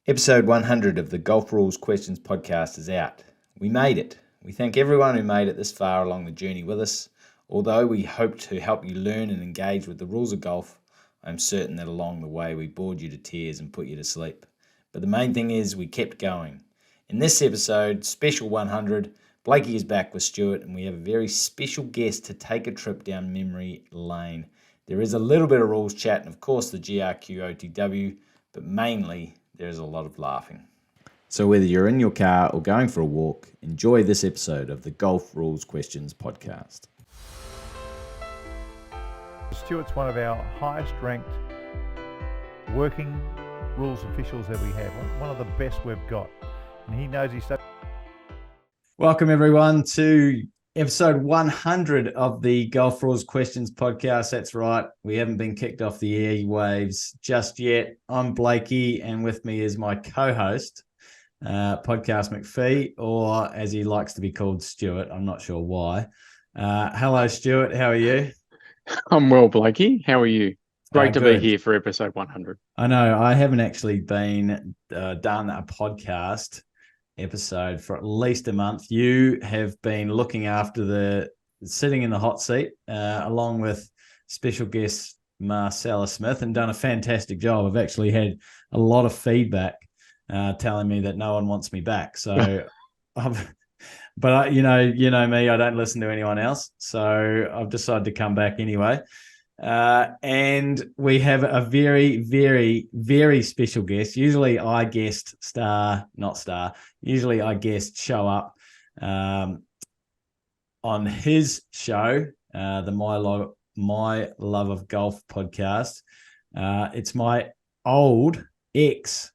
Episode 100 of the Golf Rules Questions podcast is out. We made it. We thank everyone who made it this far along the journey with us. Although we hope to help you learn and engage with the rules of golf, I'm certain that along the way we bored you to tears and put you to sleep. But the main thing is we kept going. In this episode, special 100, Blakey is back with Stuart and we have a very special guest to take a trip down memory lane. There is a little bit of rules chat and of course the GRQOTW, but mainly there's a lot of laughing. So whether you're in your car or going for a walk, enjoy this episode of the Golf Rules Questions podcast. Stuart's one of our highest ranked working rules officials that we have, one of the best we've got. And he knows his stuff. Welcome everyone to episode 100 of the Golf Rules Questions podcast. That's right. We haven't been kicked off the airwaves just yet. I'm Blakey and with me is my co-host, Podcast McPhee, or as he likes to be called, Stuart. I'm not sure why. Hello, Stuart. How are you? I'm well, Blakey. How are you? Great to Good. be here for episode 100. I know. I haven't actually been done a podcast episode for at least a month. You have been looking after sitting in the hot seat along with special guest Marcella Smith and done a fantastic job. I've actually had a lot of feedback telling me that no one wants me back. So, you know me, I don't listen to anyone else. So I've decided to come back anyway. And we have a very, very, very special guest. Usually I guest Usually I guest show up on his show, the My Love of Golf podcast. It's my old ex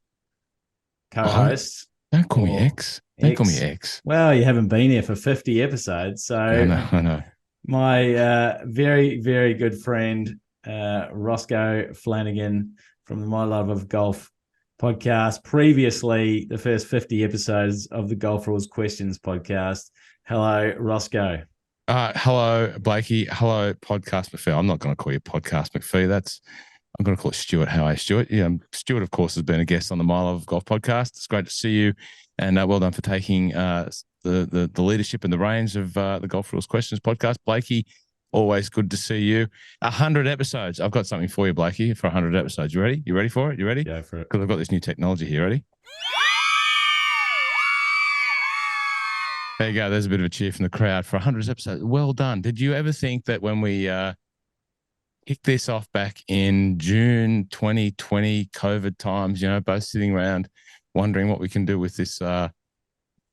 co-host. Don't call me ex. Don't call me ex. Well, you haven't been here for 50 episodes, so I know. My very, very good friend, Rossco Flannigan from the My Love of Golf podcast. Previously, the first 50 episodes of the Golf Rules Questions podcast. Hello, Rossco. Hello, Blakey. Hello, Podcast McPhee. I'm not going to call you Podcast McPhee. I'm going to call it Stuart. How are you, Stuart? Yeah, Stuart, of course, has been a guest on the My Love of Golf podcast. It's great to see you, and well done for taking the leadership and the reins of the Golf Rules Questions podcast. Blakey, always good to see you. 100 episodes. I've got something for you, Blakey, for 100 episodes. You ready? You ready for it? You ready? Go for it. Because I've got this new technology here. Ready? There you go. There's a bit of a cheer from the crowd for 100 episodes. Well done. Did you ever think that when we kicked this off back in June 2020, COVID times, both sitting around wondering what we can do with this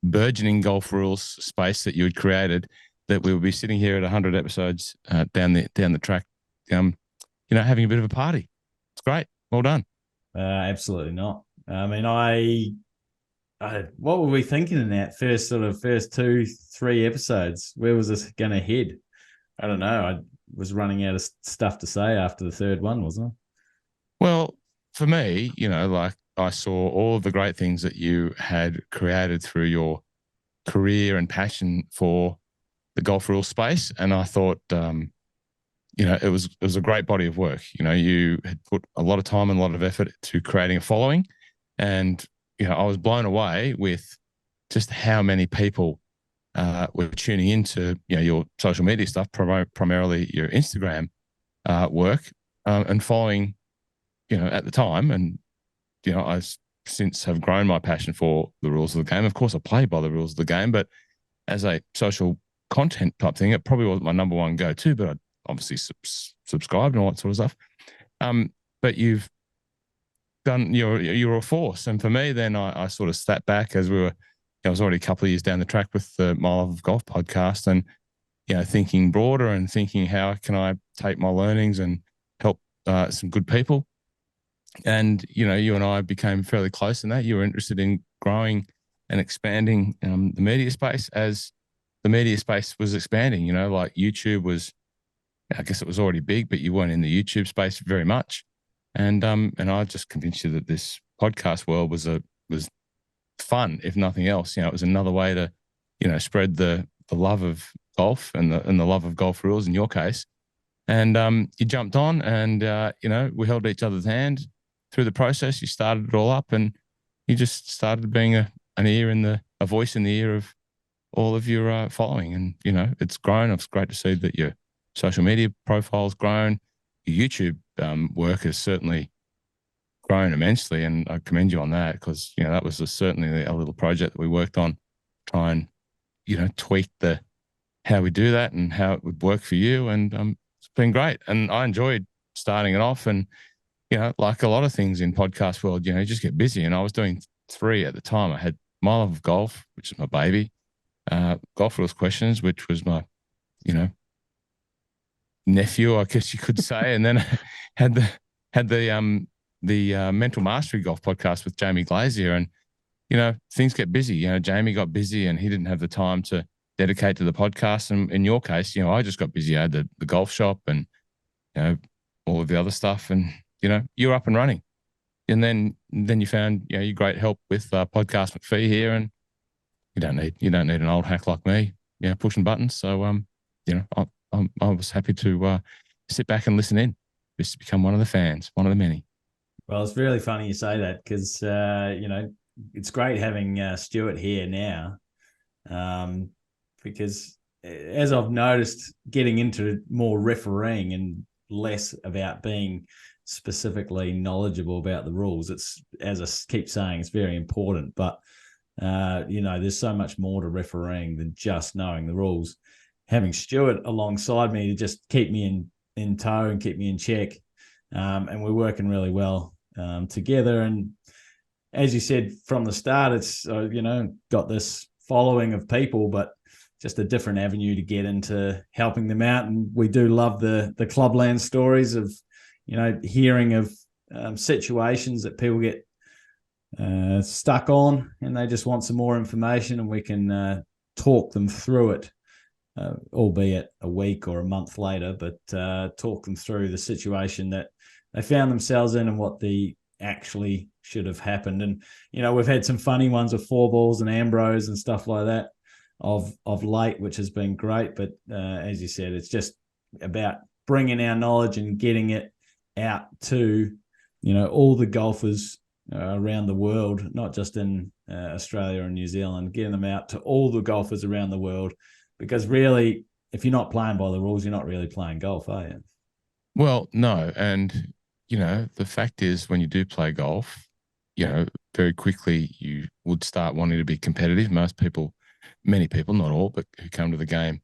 burgeoning golf rules space that you had created, that we would be sitting here at 100 episodes down the track, having a bit of a party? It's great. Well done. Absolutely not. I mean, what were we thinking in that first 2-3 episodes? Where was this going to head? I don't know. I was running out of stuff to say after the third one, wasn't I? Well, for me, I saw all of the great things that you had created through your career and passion for the golf rule space. And I thought, it was a great body of work. You had put a lot of time and a lot of effort to creating a following. And, I was blown away with just how many people were tuning into, your social media stuff, primarily your Instagram work, and following, at the time. And, I since have grown my passion for the rules of the game. Of course, I play by the rules of the game, but as a social content type thing, it probably wasn't my number one go-to, but I obviously subscribed and all that sort of stuff. But you've done, you're a force. And for me, then I sort of sat back as I was already a couple of years down the track with the My Love of Golf podcast and, thinking broader and thinking how can I take my learnings and help some good people. And, you and I became fairly close in that. You were interested in growing and expanding the media space as the media space was expanding. Like YouTube was, I guess it was already big, but you weren't in the YouTube space very much. And I just convinced you that this podcast world was fun, if nothing else. It was another way to, spread the love of golf and the love of golf rules in your case. And you jumped on and, we held each other's hand through the process. You started it all up and you just started being a voice in the ear of all of your following. And, it's grown. It's great to see that your social media profile's grown. Your YouTube work has certainly grown immensely. And I commend you on that because, that was certainly a little project that we worked on, try and, tweak how we do that and how it would work for you. And it's been great. And I enjoyed starting it off. And, like a lot of things in podcast world, you just get busy. And I was doing 3 at the time. I had My Love of Golf, which is my baby, GolfRules Questions, which was my, nephew, I guess you could say. And then I had the Mental Mastery Golf podcast with Jamie Glazier. And, things get busy. Jamie got busy and he didn't have the time to dedicate to the podcast. And in your case, I just got busy. I had the golf shop and, all of the other stuff. And, you're up and running. And then you found, your great help with Podcast McPhee here. And you don't need an old hack like me, pushing buttons. So, I was happy to sit back and listen in, just to become one of the fans, one of the many. Well, it's really funny you say that because, it's great having Stuart here now because as I've noticed, getting into more refereeing and less about being specifically knowledgeable about the rules. It's, as I keep saying, it's very important, but there's so much more to refereeing than just knowing the rules. Having Stuart alongside me to just keep me in tow and keep me in check, and we're working really well together. And as you said from the start, it's got this following of people, but just a different avenue to get into helping them out. And we do love the clubland stories of hearing of situations that people get stuck on and they just want some more information, and we can talk them through it, albeit a week or a month later, but talk them through the situation that they found themselves in and what the actually should have happened. And, we've had some funny ones of 4 balls and Ambrose and stuff like that of late, which has been great. But as you said, it's just about bringing our knowledge and getting it out to, all the golfers around the world, not just in Australia and New Zealand, getting them out to all the golfers around the world. Because really, if you're not playing by the rules, you're not really playing golf, are you? Well, no. And, the fact is when you do play golf, very quickly you would start wanting to be competitive. Many people, not all, but who come to the game,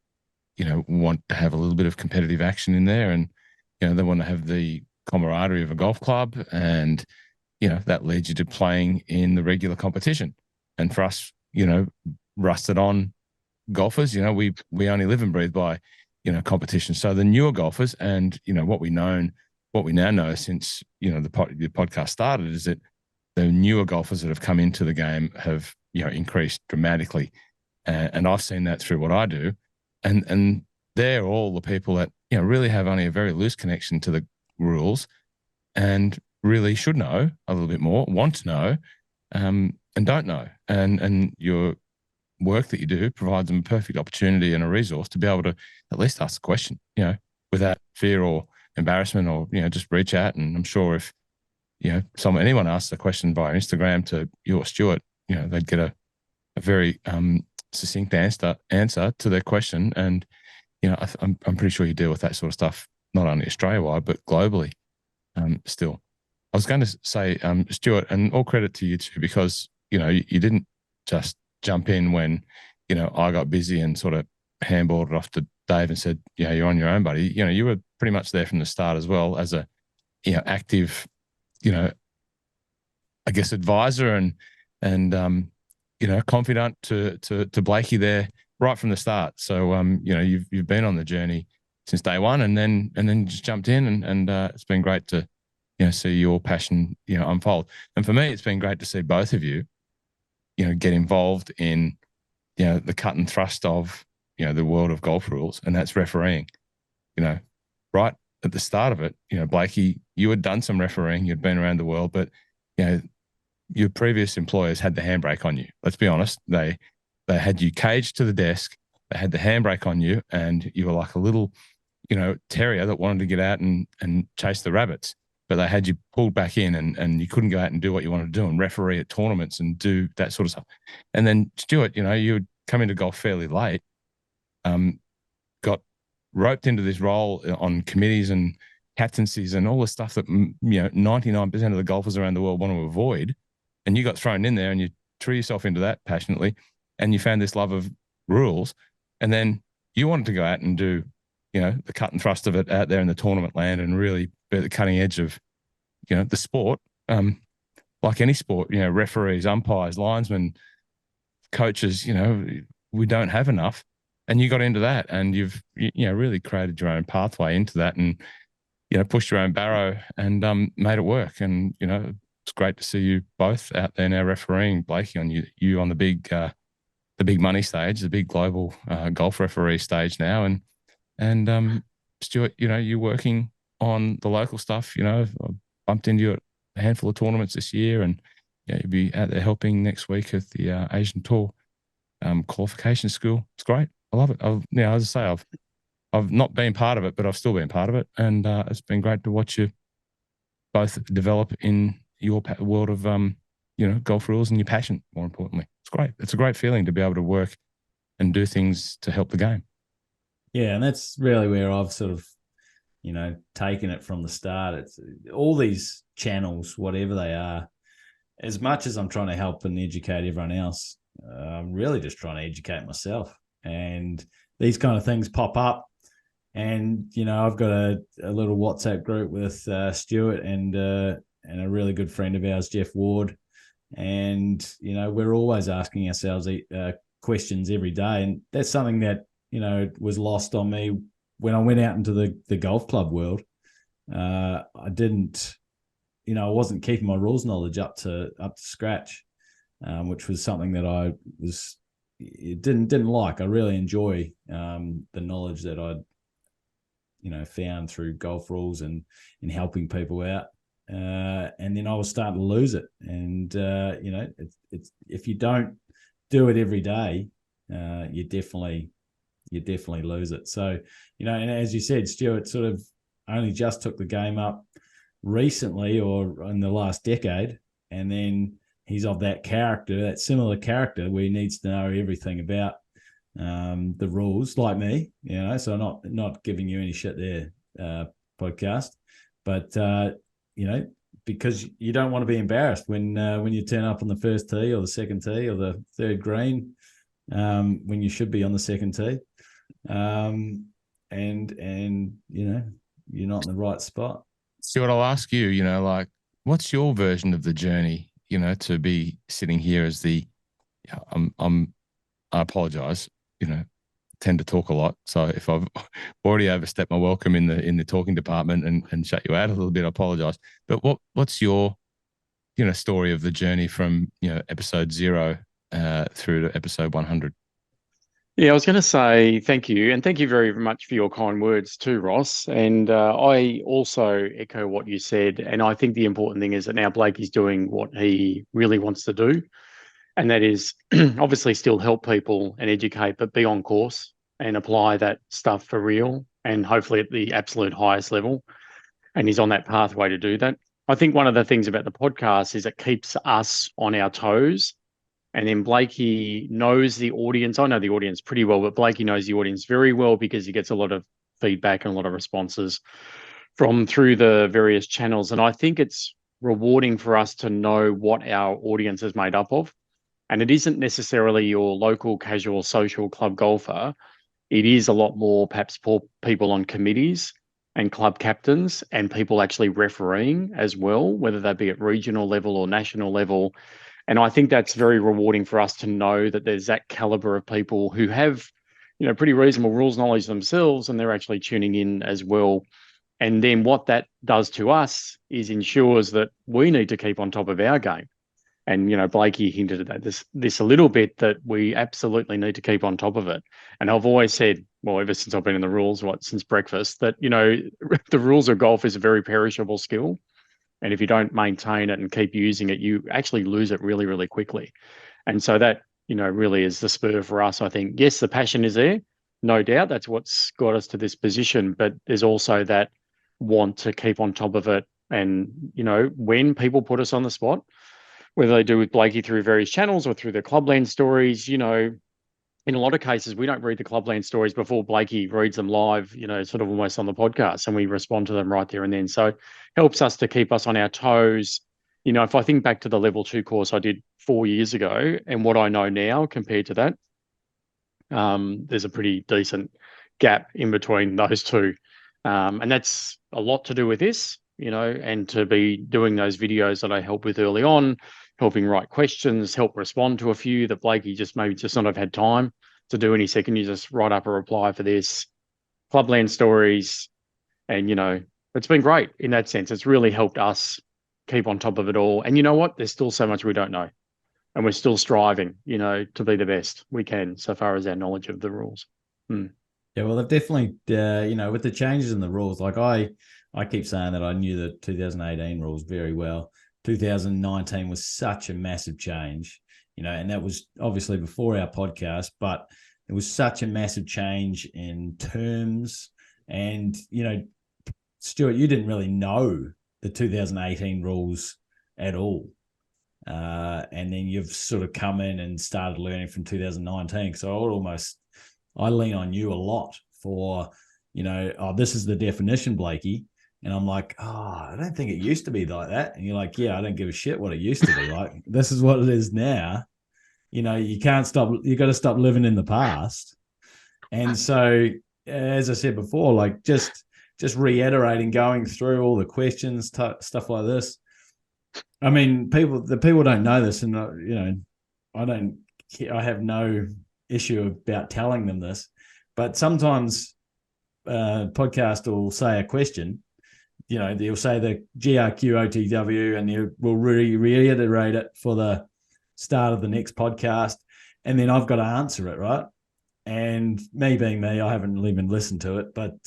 want to have a little bit of competitive action in there. And, they want to have the camaraderie of a golf club. And, that leads you to playing in the regular competition. And for us, rusted on golfers, we only live and breathe by, competition. So the newer golfers and, what we now know since, the podcast started is that the newer golfers that have come into the game have, increased dramatically. And I've seen that through what I do. And they're all the people that, really have only a very loose connection to the rules and really should know a little bit more, want to know, and don't know. And your work that you do provides them a perfect opportunity and a resource to be able to at least ask the question, without fear or embarrassment, or, just reach out. And I'm sure if, anyone asks a question via Instagram to you or Stuart, they'd get a very succinct answer to their question. And, I'm pretty sure you deal with that sort of stuff, not only Australia-wide, but globally still. I was going to say, Stuart, and all credit to you too, because, you didn't just jump in when, I got busy and sort of handballed it off to Dave and said, you're on your own, buddy. You were pretty much there from the start as well as a, active, I guess, advisor and confidant to Blakey there right from the start. So, you've been on the journey since day one, and then just jumped in, and it's been great to, see your passion, unfold. And for me, it's been great to see both of you, get involved in, the cut and thrust of, the world of golf rules, and that's refereeing. Right at the start of it, Blakey, you had done some refereeing, you'd been around the world, but, your previous employers had the handbrake on you. Let's be honest. They had you caged to the desk. They had the handbrake on you, and you were like a little, terrier that wanted to get out and chase the rabbits. but they had you pulled back in and you couldn't go out and do what you wanted to do and referee at tournaments and do that sort of stuff. And then Stuart, you would come into golf fairly late, got roped into this role on committees and captaincies and all the stuff that 99% of the golfers around the world want to avoid, and you got thrown in there and you threw yourself into that passionately, and you found this love of rules, and then you wanted to go out and do the cut and thrust of it out there in the tournament land and really be at the cutting edge of the sport, like any sport. Referees, umpires, linesmen, coaches, we don't have enough, and you got into that, and you've really created your own pathway into that, and pushed your own barrow and made it work. And it's great to see you both out there now refereeing. Blakey, on you on the big money stage, the big global golf referee stage now, and Stuart, you're working on the local stuff. I bumped into you at a handful of tournaments this year, and you'll be out there helping next week at the Asian Tour qualification school. It's great. I love it. As I say, I've not been part of it, but I've still been part of it, and it's been great to watch you both develop in your world of golf rules and your passion. More importantly, it's great. It's a great feeling to be able to work and do things to help the game. Yeah, and that's really where I've sort of, taken it from the start. It's all these channels, whatever they are, as much as I'm trying to help and educate everyone else, I'm really just trying to educate myself. And these kind of things pop up. And, I've got a little WhatsApp group with Stuart and a really good friend of ours, Jeff Ward. And, we're always asking ourselves questions every day. And that's something that, was lost on me when I went out into the golf club world. I didn't, I wasn't keeping my rules knowledge up to scratch, which was something that didn't like. I really enjoy the knowledge that I'd, found through golf rules and helping people out. And then I was starting to lose it. And, it's if you don't do it every day, you definitely lose it. So, and as you said, Stuart sort of only just took the game up recently or in the last decade. And then he's of that similar character where he needs to know everything about the rules, like me, so not giving you any shit there, podcast, but because you don't want to be embarrassed when you turn up on the first tee or the second tee or the third green, when you should be on the second tee, and you're not in the right spot. Stuart, I'll ask you, what's your version of the journey, to be sitting here as I apologize, tend to talk a lot. So if I've already overstepped my welcome in the talking department and shut you out a little bit, I apologize. But what's your, story of the journey from, episode 0 through to episode 100? Yeah, I was going to say thank you. And thank you very much for your kind words too, Ross. And I also echo what you said. And I think the important thing is that now Blakey's doing what he really wants to do. And that is obviously still help people and educate, but be on course and apply that stuff for real and hopefully at the absolute highest level. And he's on that pathway to do that. I think one of the things about the podcast is it keeps us on our toes. And then Blakey knows the audience. I know the audience pretty well, but Blakey knows the audience very well because he gets a lot of feedback and a lot of responses through the various channels. And I think it's rewarding for us to know what our audience is made up of. And it isn't necessarily your local casual social club golfer. It is a lot more perhaps people on committees and club captains and people actually refereeing as well, whether they be at regional level or national level. And I think that's very rewarding for us to know that there's that caliber of people who have, pretty reasonable rules knowledge themselves, and they're actually tuning in as well. And then what that does to us is ensures that we need to keep on top of our game. And, Blakey hinted at this a little bit, that we absolutely need to keep on top of it. And I've always said, well, ever since I've been in the rules, since breakfast, that, the rules of golf is a very perishable skill. And if you don't maintain it and keep using it, you actually lose it really, really quickly. And so that, really is the spur for us. I think, yes, the passion is there, no doubt. That's what's got us to this position. But there's also that want to keep on top of it And, when people put us on the spot, whether they do with Blakey through various channels or through their Clubland stories, in a lot of cases, we don't read the Clubland stories before Blakey reads them live, sort of almost on the podcast, and we respond to them right there and then. So it helps us to keep us on our toes. If I think back to the level 2 course I did 4 years ago and what I know now compared to that, there's a pretty decent gap in between those two. And that's a lot to do with this, and to be doing those videos that I help with early on, helping write questions, help respond to a few that Blakey just maybe just not have had time to do any second. You just write up a reply for this, Clubland stories. And, it's been great in that sense. It's really helped us keep on top of it all. And you know what? There's still so much we don't know. And we're still striving, to be the best we can so far as our knowledge of the rules. Yeah, well, they've definitely, with the changes in the rules, like I keep saying that I knew the 2018 rules very well. 2019 was such a massive change, and that was obviously before our podcast, but it was such a massive change in terms. And, Stuart, you didn't really know the 2018 rules at all. And then you've sort of come in and started learning from 2019. So I lean on you a lot for, this is the definition, Blakey. And I'm like, I don't think it used to be like that. And you're like, yeah, I don't give a shit what it used to be like. This is what it is now. You can't stop. You got to stop living in the past. And so, as I said before, like just reiterating, going through all the questions, stuff like this. I mean, the people don't know this, and I have no issue about telling them this, but sometimes podcast will say a question, they'll say the GRQOTW, and they will reiterate it for the start of the next podcast, and then I've got to answer it, right? And me being me, I haven't even listened to it, but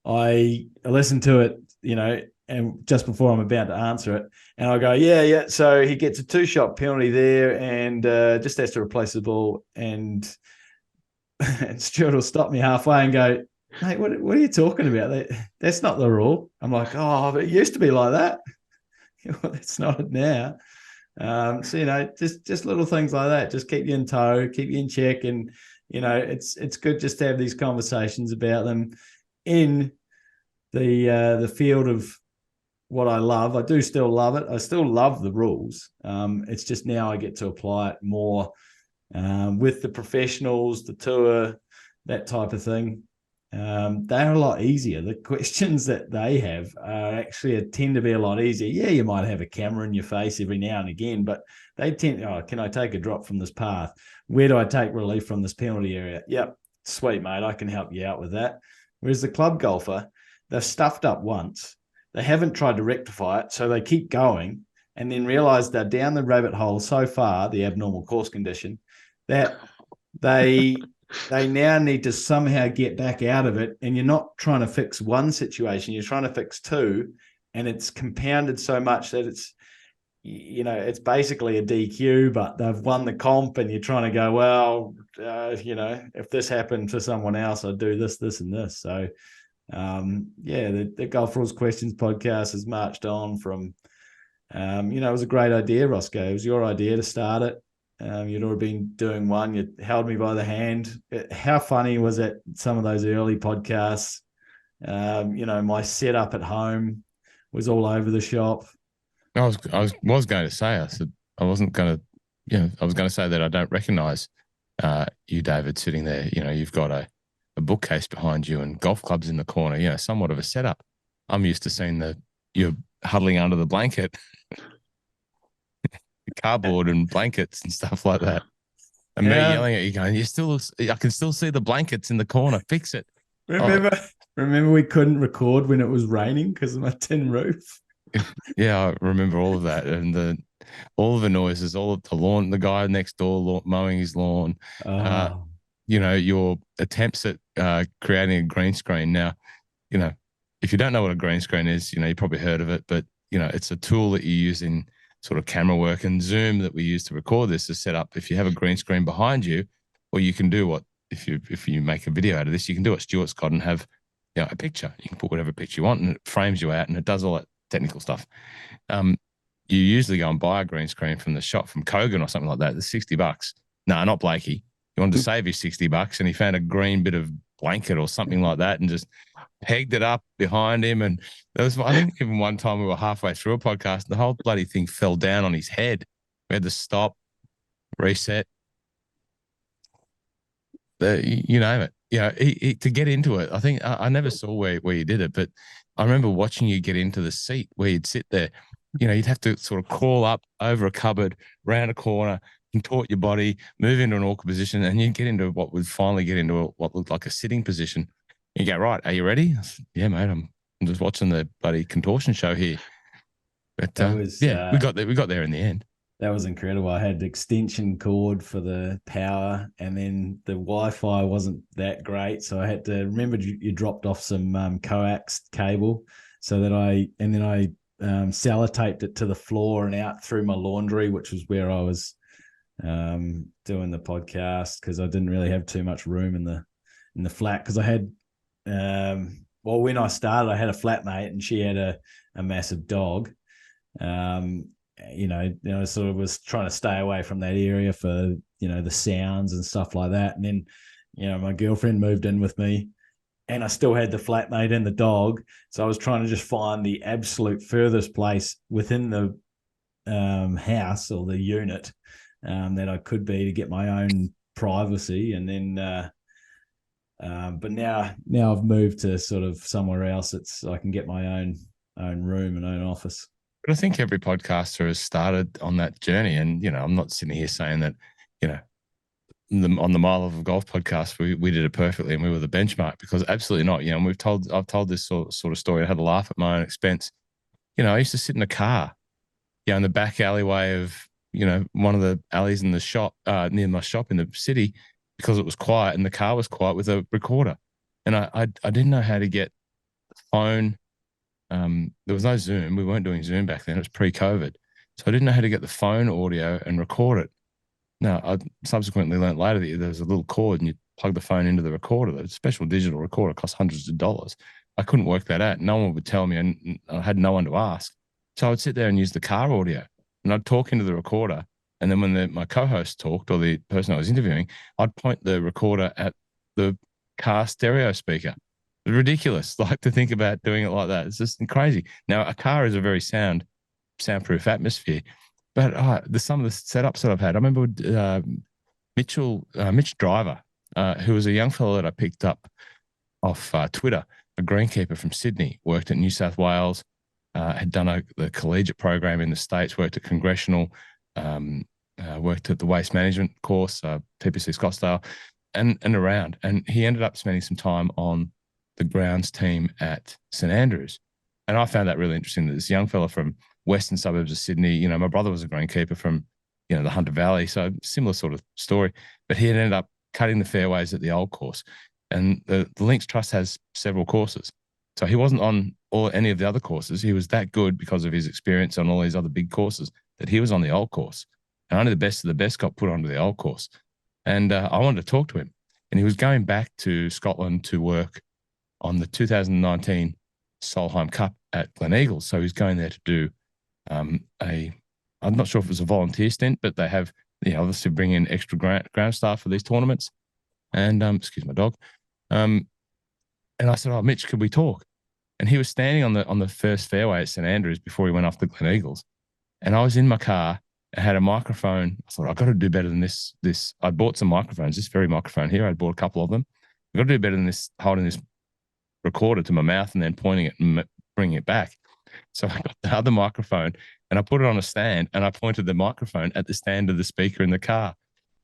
I listened to it, and just before I'm about to answer it, and I go, yeah. So he gets a 2-shot penalty there, and just has to replace the ball. And Stuart will stop me halfway and go, mate, what are you talking about? That's not the rule. I'm like, but it used to be like that. Well, it's not now. So just little things like that just keep you in tow, keep you in check, and it's good just to have these conversations about them in the field of what I love. I do still love it. I still love the rules. It's just now I get to apply it more with the professionals, the tour, that type of thing. They're a lot easier. The questions that they have tend to be a lot easier. Yeah, you might have a camera in your face every now and again, but they tend, can I take a drop from this path? Where do I take relief from this penalty area? Yep, sweet, mate. I can help you out with that. Whereas the club golfer, they've stuffed up once. They haven't tried to rectify it, so they keep going and then realize they're down the rabbit hole so far, the abnormal course condition, that they now need to somehow get back out of it. And you're not trying to fix one situation, you're trying to fix two, and it's compounded so much that it's basically a DQ, but they've won the comp, and you're trying to go, well, if this happened to someone else, I'd do this, this, and this. So the Golf Rules Questions podcast has marched on from, it was a great idea, Rossco. It was your idea to start it. You'd already been doing one. You held me by the hand. How funny was it? Some of those early podcasts, my setup at home was all over the shop. I was going to say, I said, I wasn't going to, I was going to say that I don't recognize you, David, sitting there. You've got a bookcase behind you and golf clubs in the corner, somewhat of a setup. I'm used to seeing you're huddling under the blanket, cardboard and blankets and stuff like that. And me yelling at you going, I can still see the blankets in the corner. Fix it. Remember we couldn't record when it was raining because of my tin roof? Yeah, I remember all of that. And all of the noises, all of the lawn, the guy next door mowing his lawn. Your attempts at creating a green screen. Now, if you don't know what a green screen is, you probably heard of it, but, it's a tool that you use in sort of camera work, and Zoom that we use to record this is set up. If you have a green screen behind you, or you can do if you make a video out of this, you can do what Stuart's got and have, a picture. You can put whatever picture you want, and it frames you out, and it does all that technical stuff. You usually go and buy a green screen from the shop from Kogan or something like that. It's $60. No, not Blakey. He wanted to save his $60 and he found a green bit of blanket or something like that and just pegged it up behind him. And there was, I think, even one time we were halfway through a podcast, the whole bloody thing fell down on his head. We had to stop, reset. You name it. Yeah, to get into it, I think I never saw where you did it, but I remember watching you get into the seat where you'd sit there. You'd have to sort of crawl up over a cupboard, round a corner, contort your body, move into an awkward position, and you'd get into what would finally get into what looked like a sitting position. You go, right, are you ready? Said, yeah, mate, I'm just watching the bloody contortion show here. But we got there in the end. That was incredible. I had the extension cord for the power, and then the Wi-Fi wasn't that great, so I had to remember you dropped off some coax cable, so that I sellotaped it to the floor and out through my laundry, which was where I was doing the podcast, because I didn't really have too much room in the flat, because I had when I started, I had a flatmate and she had a massive dog. Sort of was trying to stay away from that area for, the sounds and stuff like that. And then, my girlfriend moved in with me and I still had the flatmate and the dog. So I was trying to just find the absolute furthest place within the house or the unit that I could be to get my own privacy. And then, but now I've moved to sort of somewhere else. I can get my own room and own office. But I think every podcaster has started on that journey. And, I'm not sitting here saying that, on the Mile of Golf podcast, we did it perfectly and we were the benchmark, because absolutely not. And I've told this sort of story. I had a laugh at my own expense. I used to sit in a car, in the back alleyway of, one of the alleys in the shop, near my shop in the city, because it was quiet and the car was quiet, with a recorder. And I didn't know how to get the phone. There was no Zoom. We weren't doing Zoom back then. It was pre-COVID. So I didn't know how to get the phone audio and record it. Now, I subsequently learned later that there was a little cord and you plug the phone into the recorder. The special digital recorder cost hundreds of dollars. I couldn't work that out. No one would tell me, and I had no one to ask. So I would sit there and use the car audio, and I'd talk into the recorder. And then when my co-host talked, or the person I was interviewing, I'd point the recorder at the car stereo speaker. Ridiculous, to think about doing it like that. It's just crazy. Now, a car is a very soundproof atmosphere, but some of the setups that I've had, I remember Mitch Driver, who was a young fellow that I picked up off Twitter, a greenkeeper from Sydney, worked at New South Wales, had done the collegiate program in the States, worked at Congressional, worked at the waste management course, TPC Scottsdale, and around. And he ended up spending some time on the grounds team at St Andrews. And I found that really interesting, that this young fella from western suburbs of Sydney, my brother was a greenkeeper from, the Hunter Valley. So similar sort of story, but he had ended up cutting the fairways at the old course. And the Links Trust has several courses. So he wasn't on any of the other courses. He was that good because of his experience on all these other big courses that he was on the old course. And only the best of the best got put onto the old course. And I wanted to talk to him. And he was going back to Scotland to work on the 2019 Solheim Cup at Gleneagles. So he's going there to do I'm not sure if it was a volunteer stint, but they have, obviously bring in extra ground staff for these tournaments. And, excuse my dog. And I said, oh, Mitch, could we talk? And he was standing on the first fairway at St Andrews before he went off to Gleneagles. And I was in my car. I had a microphone. I thought, I've got to do better than this. I bought some microphones, this very microphone here. I bought a couple of them. I've got to do better than this, holding this recorder to my mouth and then pointing it and bringing it back. So I got the other microphone and I put it on a stand and I pointed the microphone at the stand of the speaker in the car.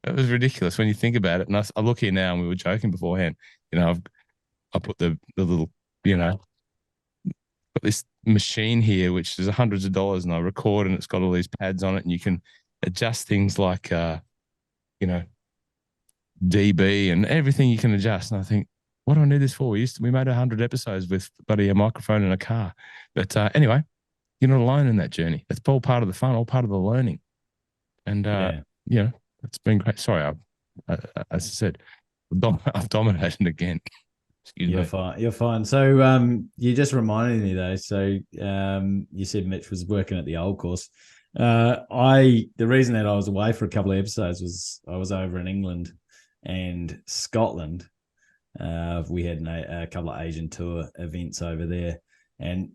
It was ridiculous when you think about it. And I look here now, and we were joking beforehand. I put the little, got this machine here, which is hundreds of dollars, and I record, and it's got all these pads on it, and you can adjust things like, dB and everything you can adjust. And I think, what do I need this for? We made 100 episodes with a microphone in a car. But anyway, you're not alone in that journey. That's all part of the fun, all part of the learning. And, it's been great. Sorry, as I said, I've dominated again. Excuse You're me. fine. You're fine. So you just reminded me though. So you said Mitch was working at the old course. The reason that I was away for a couple of episodes was I was over in England and Scotland. We had a couple of Asian tour events over there, and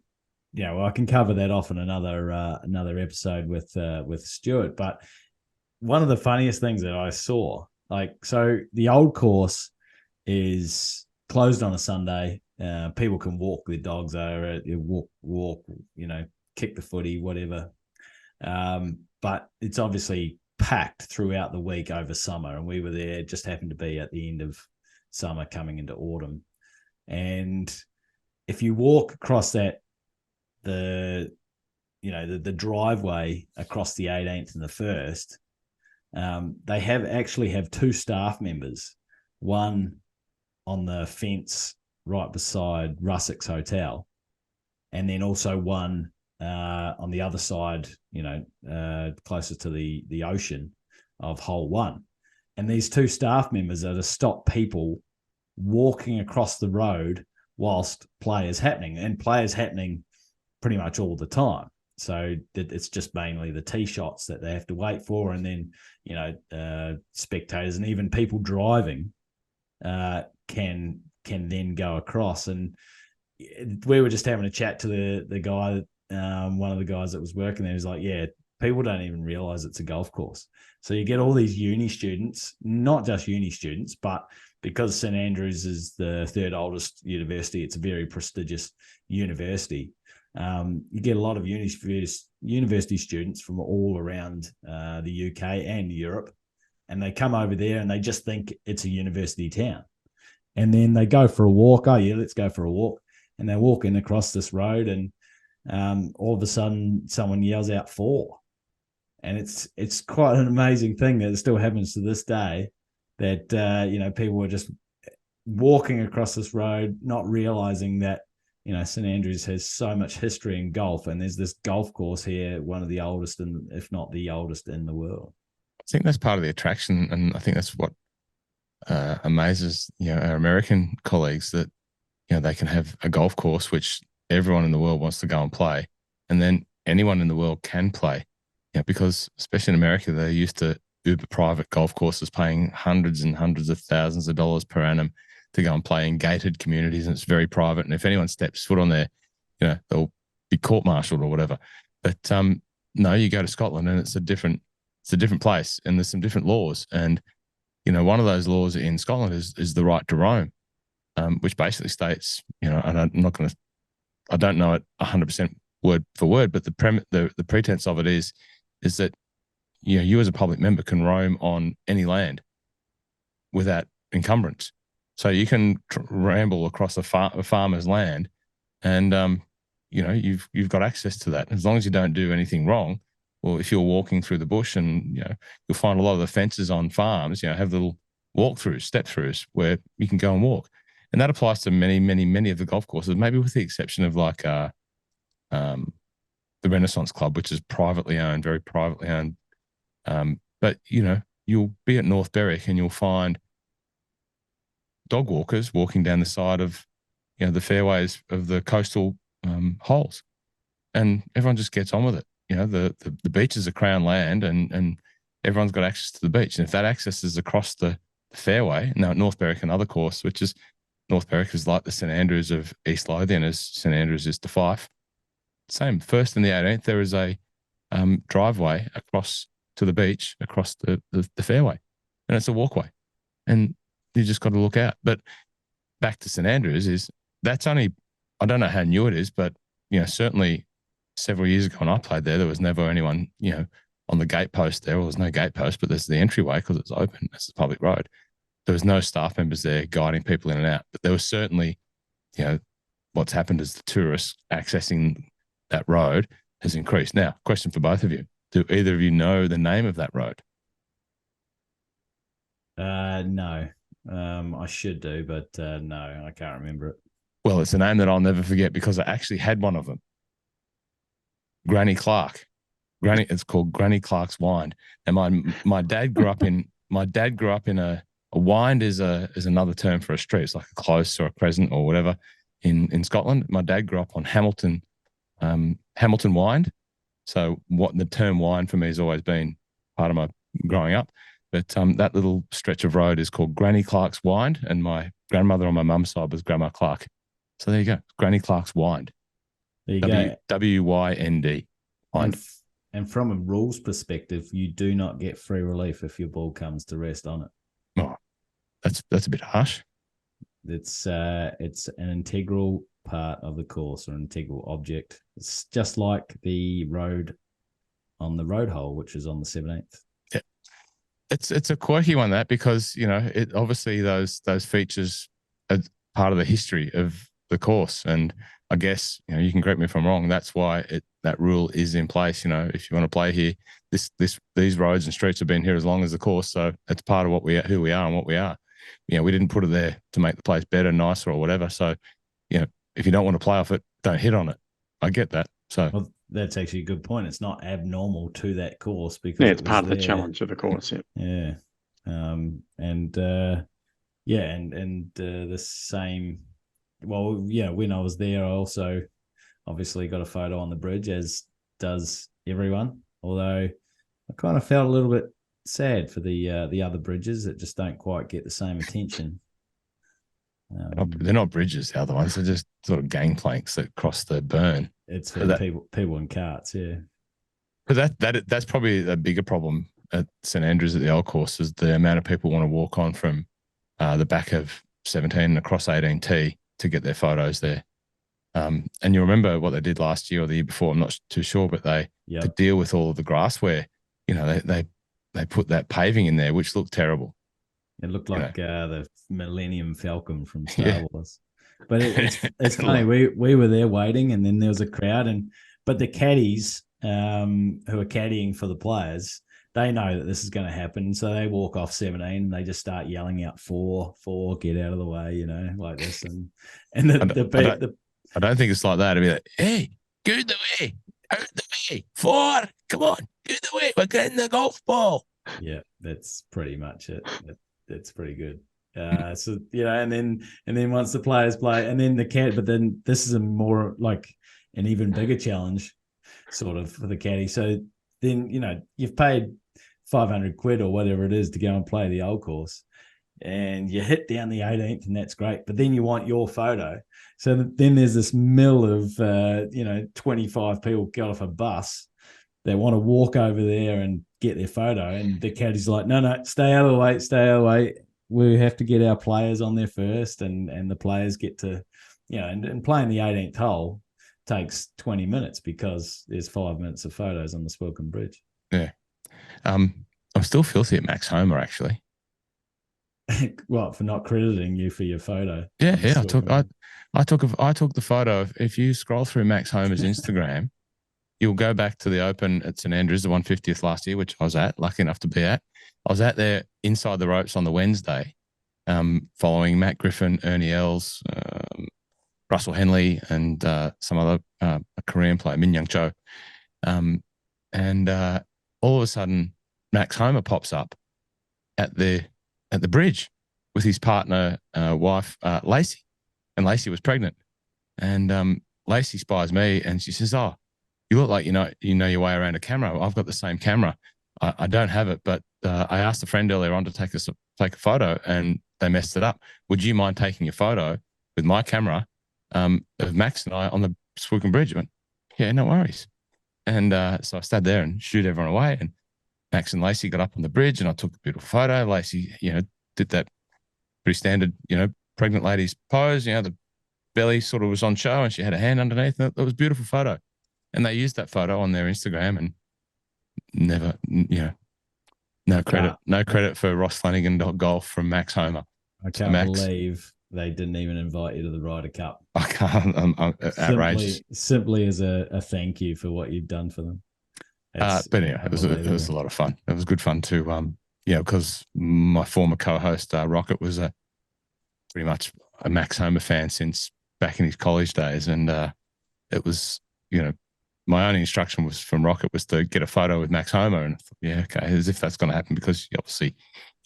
I can cover that off in another episode with Stuart. But one of the funniest things that I saw, so the old course is closed on a Sunday. People can walk their dogs over it, walk, kick the footy, whatever. But it's obviously packed throughout the week over summer, and we were there. Just happened to be at the end of summer, coming into autumn, and if you walk across the driveway across the 18th and the 1st, they have two staff members, one on the fence right beside Russock's Hotel, and then also one on the other side, closer to the ocean of hole 1. And these two staff members are to stop people walking across the road whilst play is happening, and play is happening pretty much all the time. So it's just mainly the tee shots that they have to wait for, and then spectators and even people driving can then go across. And we were just having a chat to the guy, one of the guys that was working there. He's like, yeah, people don't even realize it's a golf course. So you get all these uni students, not just uni students, but because St Andrews is the third oldest university, it's a very prestigious university. You get a lot of university students from all around the UK and Europe, and they come over there and they just think it's a university town. And then they go for a walk. Oh, yeah, let's go for a walk. And they're walking across this road, and all of a sudden someone yells out 4. And it's quite an amazing thing that it still happens to this day, that people are just walking across this road, not realizing that St Andrews has so much history in golf, and there's this golf course here, one of the oldest, if not the oldest in the world. I think that's part of the attraction, and I think that's what amazes our American colleagues, that they can have a golf course which everyone in the world wants to go and play, and then anyone in the world can play. Because especially in America, they're used to uber private golf courses paying hundreds and hundreds of thousands of dollars per annum to go and play in gated communities, and it's very private. And if anyone steps foot on there, they'll be court-martialed or whatever. But no, you go to Scotland and it's a different place, and there's some different laws. And one of those laws in Scotland is the right to roam, which basically states, and I don't know it 100% word for word, but the pretense of it is that you as a public member can roam on any land without encumbrance. So you can ramble across a farmer's land, and you've got access to that as long as you don't do anything wrong. Well, if you're walking through the bush, and you'll find a lot of the fences on farms, have little walkthroughs, step-throughs where you can go and walk, and that applies to many, many, many of the golf courses. Maybe with the exception of the Renaissance Club, which is privately owned, very privately owned. But you'll be at North Berwick and you'll find dog walkers walking down the side of the fairways of the coastal holes, and everyone just gets on with it. The beach is a crown land, and everyone's got access to the beach. And if that access is across the fairway, now at North Berwick, another course, which is North Berwick is like the St Andrews of East Lothian, as St Andrews is to Fife. Same, 1st and the 18th, there is a driveway across to the beach, across the fairway, and it's a walkway, and you just got to look out. But back to St Andrews, that's only, I don't know how new it is, but certainly several years ago when I played there was never anyone on the gate post there. Well, there's no gate post, but there's the entryway because it's open. It's a public road. There was no staff members there guiding people in and out, but there was certainly, what's happened is the tourists accessing that road has increased. Now, question for both of you: do either of you know the name of that road? No. I should do, but no, I can't remember it. Well, it's a name that I'll never forget because I actually had one of them. Granny Clark. It's called Granny Clark's Wind. And my dad grew up in a A wind is another term for a street. It's like a close or a crescent or whatever in Scotland. My dad grew up on Hamilton Wind. So what the term wind for me has always been part of my growing up. But that little stretch of road is called Granny Clark's Wind, and my grandmother on my mum's side was Grandma Clark. So there you go, Granny Clark's Wind. There you go. WYND. And from a rules perspective, you do not get free relief if your ball comes to rest on it. Oh, that's a bit harsh. It's an integral part of the course, or an integral object. It's just like the road on the road hole, which is on the 17th. Yeah, it's a quirky one, that, because it obviously those features are part of the history of the course, and I guess you can correct me if I'm wrong. That's why that rule is in place. If you want to play here, these roads and streets have been here as long as the course, so it's part of who we are and what we are. We didn't put it there to make the place better, nicer, or whatever. So, if you don't want to play off it, don't hit on it. I get that. So that's actually a good point. It's not abnormal to that course, because it's part of the challenge of the course. Yeah. The same. Well, when I was there, I also obviously got a photo on the bridge, as does everyone. Although I kind of felt a little bit sad for the other bridges that just don't quite get the same attention. They're not bridges, the other ones. They're just sort of gangplanks that cross the burn. It's for people in carts, yeah. But that's probably a bigger problem at St Andrews at the old course, is the amount of people want to walk on from the back of 17 and across 18T to get their photos there. And you remember what they did last year or the year before, I'm not too sure, but to deal with all of the grass where, they put that paving in there, which looked terrible. It looked like the Millennium Falcon from Star Wars. But it's funny. We were there waiting, and then there was a crowd, but the caddies who are caddying for the players, they know that this is going to happen, so they walk off 17 and they just start yelling out 4, get out of the way, like this. And I don't think it's like that. It'd be like, hey, go the way, out the way, 4, come on, go the way, we're getting the golf ball. Yeah, that's pretty much it. That's pretty good. And then once the players play, and then but then this is a more like an even bigger challenge, sort of, for the caddy. So then you've paid 500 quid or whatever it is to go and play the old course, and you hit down the 18th, and that's great. But then you want your photo, so then there's this mill of 25 people got off a bus. They want to walk over there and get their photo, and the caddy's like, no, stay out of the way. We have to get our players on there first, and the players get to, and playing the 18th hole takes 20 minutes because there's 5 minutes of photos on the Swilcan Bridge. Yeah. I'm still filthy at Max Homer, actually. What, for not crediting you for your photo? Yeah. I took the photo. If you scroll through Max Homer's Instagram, you'll go back to the Open at St Andrews, the 150th last year, which I was lucky enough to be at. I was out there inside the ropes on the Wednesday, following Matt Griffin, Ernie Els, Russell Henley, and some other a Korean player, Min Young Cho. And all of a sudden, Max Homer pops up at the bridge with his partner, wife, Lacey, and Lacey was pregnant. And Lacey spies me, and she says, "Oh, you look like you know your way around a camera. I've got the same camera. I don't have it, but I asked a friend earlier on to take a photo, and they messed it up. Would you mind taking a photo with my camera of Max and I on the Swilcan Bridge?" I went, "Yeah, no worries." And so I stayed there and shooed everyone away. And Max and Lacey got up on the bridge, and I took a beautiful photo. Lacey, did that pretty standard, pregnant lady's pose. The belly sort of was on show, and she had a hand underneath. And it was a beautiful photo. And they used that photo on their Instagram, and never, no credit for Ross Flannigan.golf from Max Homer. I can't believe they didn't even invite you to the Ryder Cup. I can't. I'm outrageous. Simply as a thank you for what you've done for them. But anyway, it was a lot of fun. It was good fun to, because my former co-host Rocket was pretty much a Max Homer fan since back in his college days, and it was, my only instruction was from Rocket was to get a photo with Max Homer, and I thought, yeah, okay, as if that's going to happen, because obviously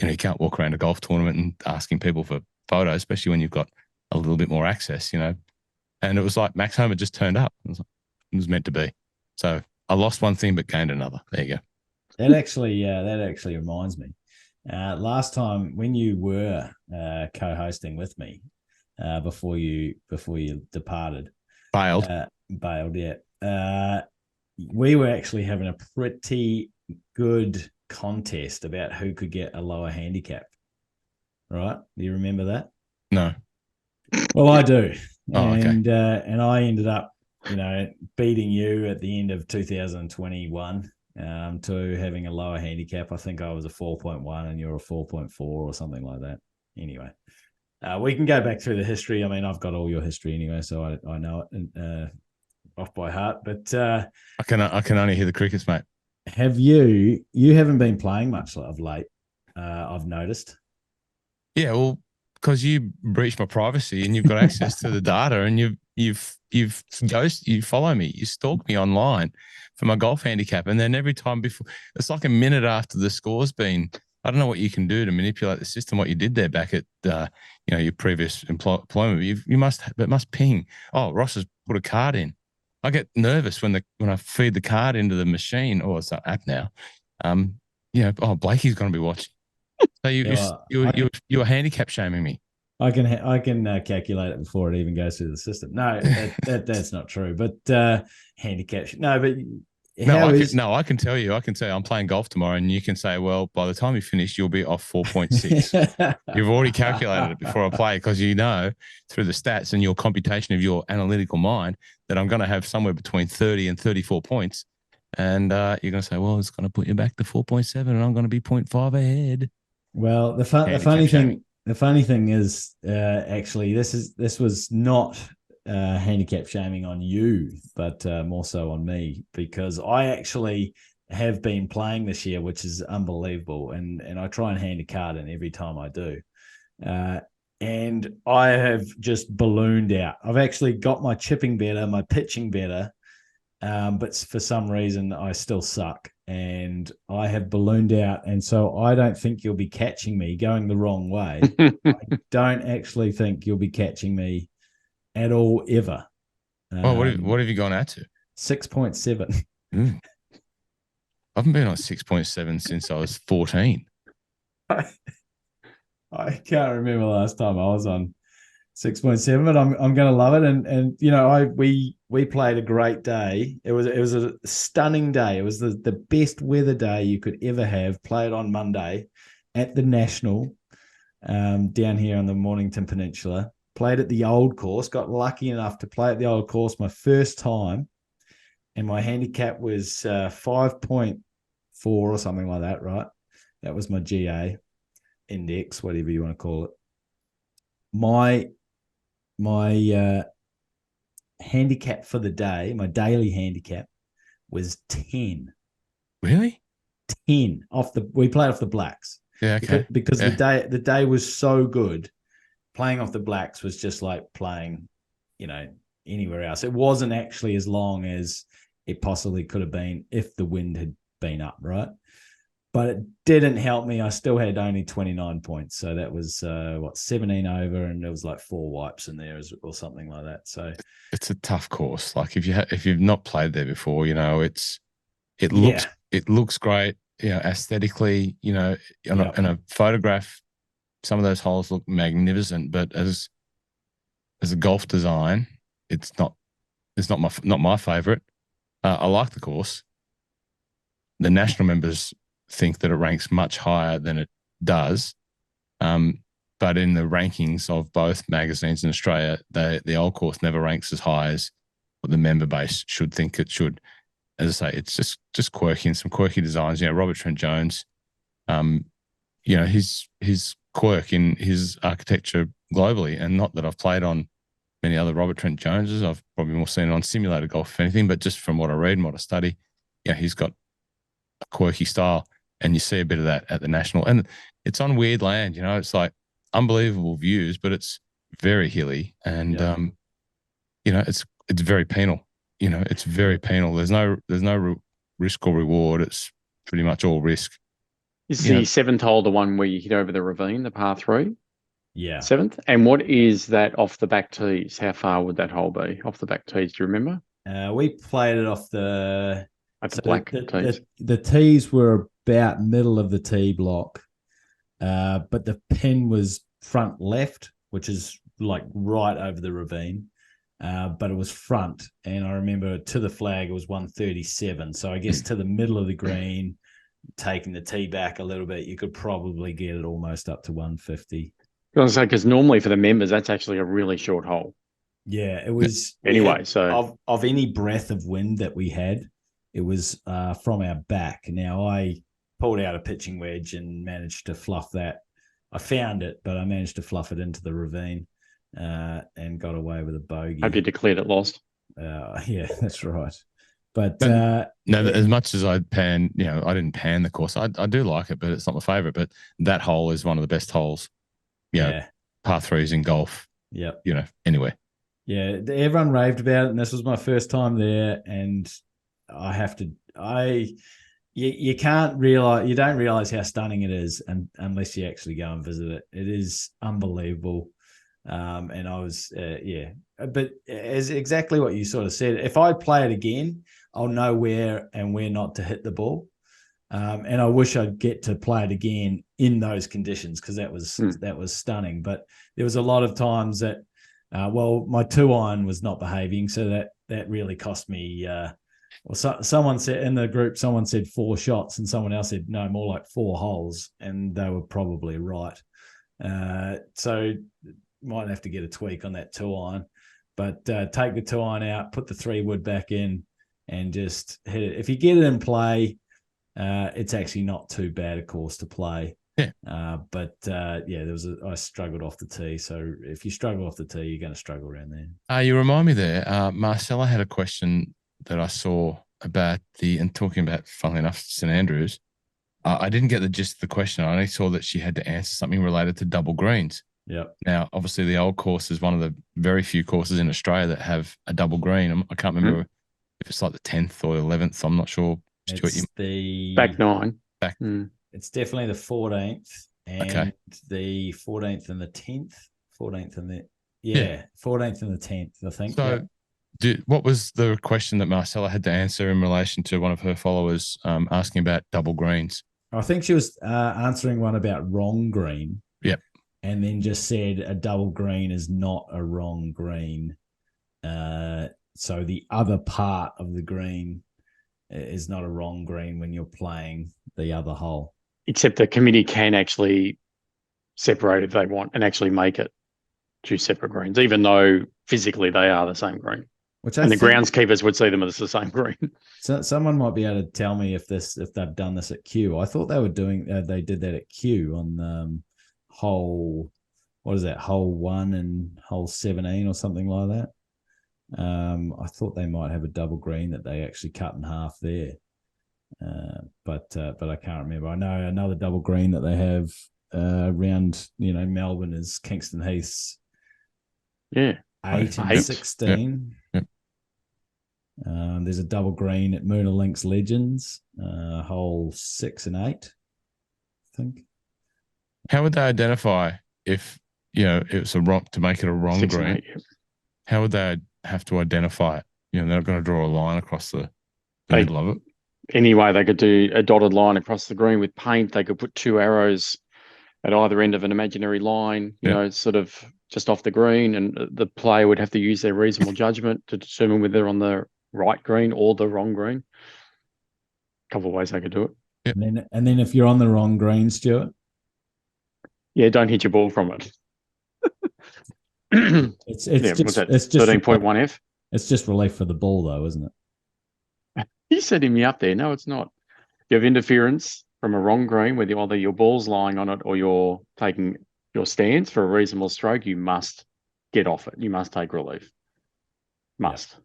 you can't walk around a golf tournament and asking people for photos, especially when you've got a little bit more access, And it was like Max Homa just turned up. It was meant to be. So I lost one thing but gained another. There you go. That actually reminds me. Last time when you were co-hosting with me, before you departed, Bailed. Bailed, yeah. We were actually having a pretty good contest about who could get a lower handicap. Right? Do you remember that? No. Well, I do. Oh, okay. And I ended up, beating you at the end of 2021 to having a lower handicap. I think I was a 4.1 and you're a 4.4 or something like that. Anyway, we can go back through the history. I mean, I've got all your history anyway, so I know it off by heart. But I can only hear the crickets, mate. Have you haven't been playing much of late? I've noticed. Yeah, well, because you breached my privacy and you've got access to the data, and you follow me, you stalk me online for my golf handicap, and then every time before, it's like a minute after the score's been. I don't know what you can do to manipulate the system. What you did there back at your previous employment, it must ping. Oh, Ross has put a card in. I get nervous when I feed the card into the machine. Oh, it's an app now. Blakey's going to be watching. So you're handicap shaming me. I can calculate it before it even goes through the system. No, that's not true. But handicap. No, but I can tell you. I'm playing golf tomorrow, and you can say, well, by the time you finish, you'll be off 4.6. You've already calculated it before I play, because through the stats and your computation of your analytical mind that I'm going to have somewhere between 30 and 34 points. And you're going to say, well, it's going to put you back to 4.7, and I'm going to be 0.5 ahead. Well, the funny thing is, actually, this was not handicap shaming on you, but more so on me, because I actually have been playing this year, which is unbelievable, and I try and hand a card in every time I do, and I have just ballooned out. I've actually got my chipping better, my pitching better, but for some reason I still suck. And I have ballooned out, and so I don't think you'll be catching me going the wrong way. I don't actually think you'll be catching me at all ever. Well, what have you gone out to? 6.7. I haven't been on 6.7 since I was 14. I can't remember last time I was on 6.7, but I'm going to love it. And we played a great day. It was a stunning day. It was the best weather day you could ever have. Played on Monday at the National, down here on the Mornington Peninsula. Played at the old course. Got lucky enough to play at the old course my first time, and my handicap was 5.4 or something like that. Right, that was my GA index, whatever you want to call it. My handicap for the day, my daily handicap, was 10. Really? 10 we played off the blacks. Yeah, okay. Because the day was so good. Playing off the blacks was just like playing, anywhere else. It wasn't actually as long as it possibly could have been if the wind had been up, right? But it didn't help me. I still had only 29 points. So that was 17 over, and there was like 4 wipes in there or something like that. So it's a tough course. Like if you've not played there before, it looks great, aesthetically, on a photograph, some of those holes look magnificent, but as a golf design, it's not my favorite. I like the course. The national members think that it ranks much higher than it does. But in the rankings of both magazines in Australia, the old course never ranks as high as what the member base should think it should. As I say, it's just quirky and some quirky designs. Robert Trent Jones, his quirk in his architecture globally, and not that I've played on many other Robert Trent Joneses. I've probably more seen it on simulated golf, if anything, but just from what I read and what I study, he's got a quirky style. And you see a bit of that at the National. And it's on weird land, it's like unbelievable views, but it's very hilly. And, it's very penal. It's very penal. There's no risk or reward. It's pretty much all risk. Is You the know, seventh hole the one where you hit over the ravine, the par 3? Yeah. Seventh? And what is that off the back tees? How far would that hole be off the back tees? Do you remember? We played it off the At the black tees. the tees were about middle of the tee block, but the pin was front left, which is like right over the ravine. But it was front, and I remember to the flag it was 137. So I guess to the middle of the green, taking the tee back a little bit, you could probably get it almost up to 150. I was say, because normally for the members, that's actually a really short hole. Yeah, it was. Anyway, so of any breath of wind that we had, it was from our back. Now I pulled out a pitching wedge and managed to fluff that. I found it, but I managed to fluff it into the ravine and got away with a bogey. hope you declared it lost. Yeah, that's right. But no, as much as I didn't pan the course. I do like it, but it's not my favorite. But that hole is one of the best holes. Yeah, par 3s in golf. Yep. Anyway. Yeah, everyone raved about it, and this was my first time there, and you don't realize how stunning it is unless you actually go and visit it. It is unbelievable. And I was, but as exactly what you sort of said, if I play it again, I'll know where and where not to hit the ball. And I wish I'd get to play it again in those conditions, because that was stunning. But there was a lot of times that, my 2-iron was not behaving, so that really cost me. Someone said in the group, someone said 4 shots, and someone else said no, more like 4 holes, and they were probably right. So might have to get a tweak on that 2-iron, but take the 2-iron out, put the 3-wood back in, and just hit it. If you get it in play, it's actually not too bad a course to play. Yeah. I struggled off the tee. So if you struggle off the tee, you're going to struggle around there. You remind me there. Marcella had a question that I saw about and talking about, funnily enough, St Andrews. I didn't get the gist of the question. I only saw that she had to answer something related to double greens. Yep. Now, obviously, the old course is one of the very few courses in Australia that have a double green. I can't remember if it's like the 10th or 11th. I'm not sure. It's the back 9. It's definitely the 14th and the 14th and the 10th. 14th and the 14th and the 10th, I think. So, what was the question that Marcella had to answer in relation to one of her followers asking about double greens? I think she was answering one about wrong green. Yep. And then just said a double green is not a wrong green. So the other part of the green is not a wrong green when you're playing the other hole. Except the committee can actually separate if they want and actually make it 2 separate greens, even though physically they are the same green. The groundskeepers would see them as the same green. So someone might be able to tell me if they've done this at Q. I thought they were doing. They did that at Q on hole 1 and hole 17 or something like that. I thought they might have a double green that they actually cut in half there, but I can't remember. I know another double green that they have around Melbourne is Kingston Heath's 8 and 16. Yep. There's a double green at Moona Links Legends, hole 6 and 8, I think. How would they identify if it's a wrong to make it a wrong green? 8, yep. How would they have to identify it? They're not going to draw a line across the middle of it. Anyway, they could do a dotted line across the green with paint. They could put 2 arrows at either end of an imaginary line, sort of just off the green, and the player would have to use their reasonable judgment to determine whether they're on the right green or the wrong green. A couple of ways they could do it. Yep. And then if you're on the wrong green, Stuart, don't hit your ball from it. it's just 13.1F. It's just relief for the ball, though, isn't it? You're setting me up there. No, it's not. You have interference from a wrong green, whether either your ball's lying on it or you're taking your stance for a reasonable stroke. You must get off it. You must take relief. Must. Yep.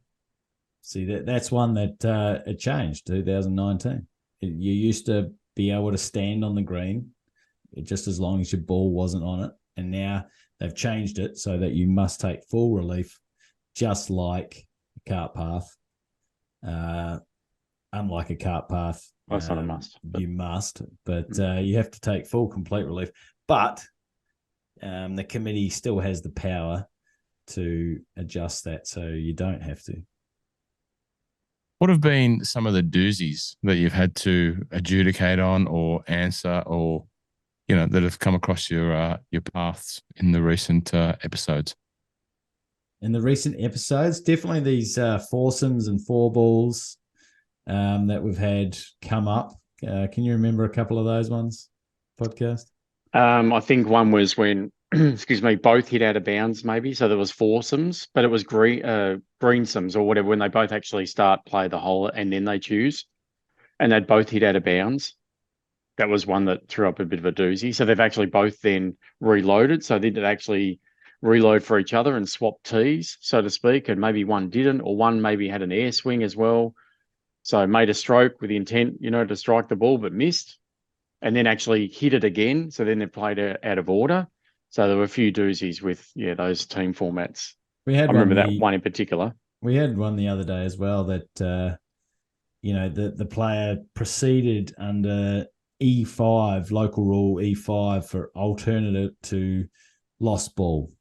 See, that's one that it changed, 2019. You used to be able to stand on the green just as long as your ball wasn't on it. And now they've changed it so that you must take full relief, just like a cart path. unlike a cart path, That's not a must. you must, but you have to take full complete relief. But the committee still has the power to adjust that, so you don't have to. What have been some of the doozies that you've had to adjudicate on or answer, or that have come across your paths in the recent episodes? In the recent episodes, definitely these foursomes and four balls that we've had come up. Can you remember a couple of those ones? Podcast. I think one was when, excuse me, both hit out of bounds, maybe. So there was foursomes, but it was greensomes or whatever, when they both actually play the hole and then they choose, and they'd both hit out of bounds. That was one that threw up a bit of a doozy. So they've actually both then reloaded. So they did actually reload for each other and swap tees, so to speak, and maybe one didn't, or one maybe had an air swing as well. So made a stroke with the intent, to strike the ball, but missed, and then actually hit it again. So then they played out of order. So there were a few doozies with those team formats. I remember that one in particular. We had one the other day as well that the player proceeded under E5, local rule E5, for alternative to lost ball.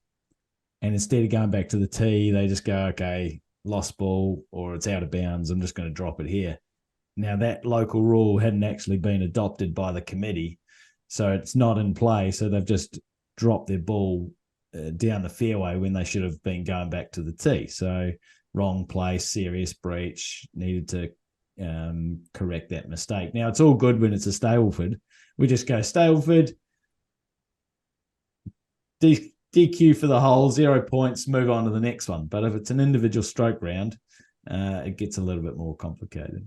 And instead of going back to the tee, they just go, okay, lost ball, or it's out of bounds, I'm just going to drop it here. Now, that local rule hadn't actually been adopted by the committee, so it's not in play. So they've just dropped their ball down the fairway when they should have been going back to the tee. So wrong place, serious breach, needed to correct that mistake. Now, it's all good when it's a Stableford. We just go Stableford, DQ for the hole, 0 points, move on to the next one. But if it's an individual stroke round, it gets a little bit more complicated.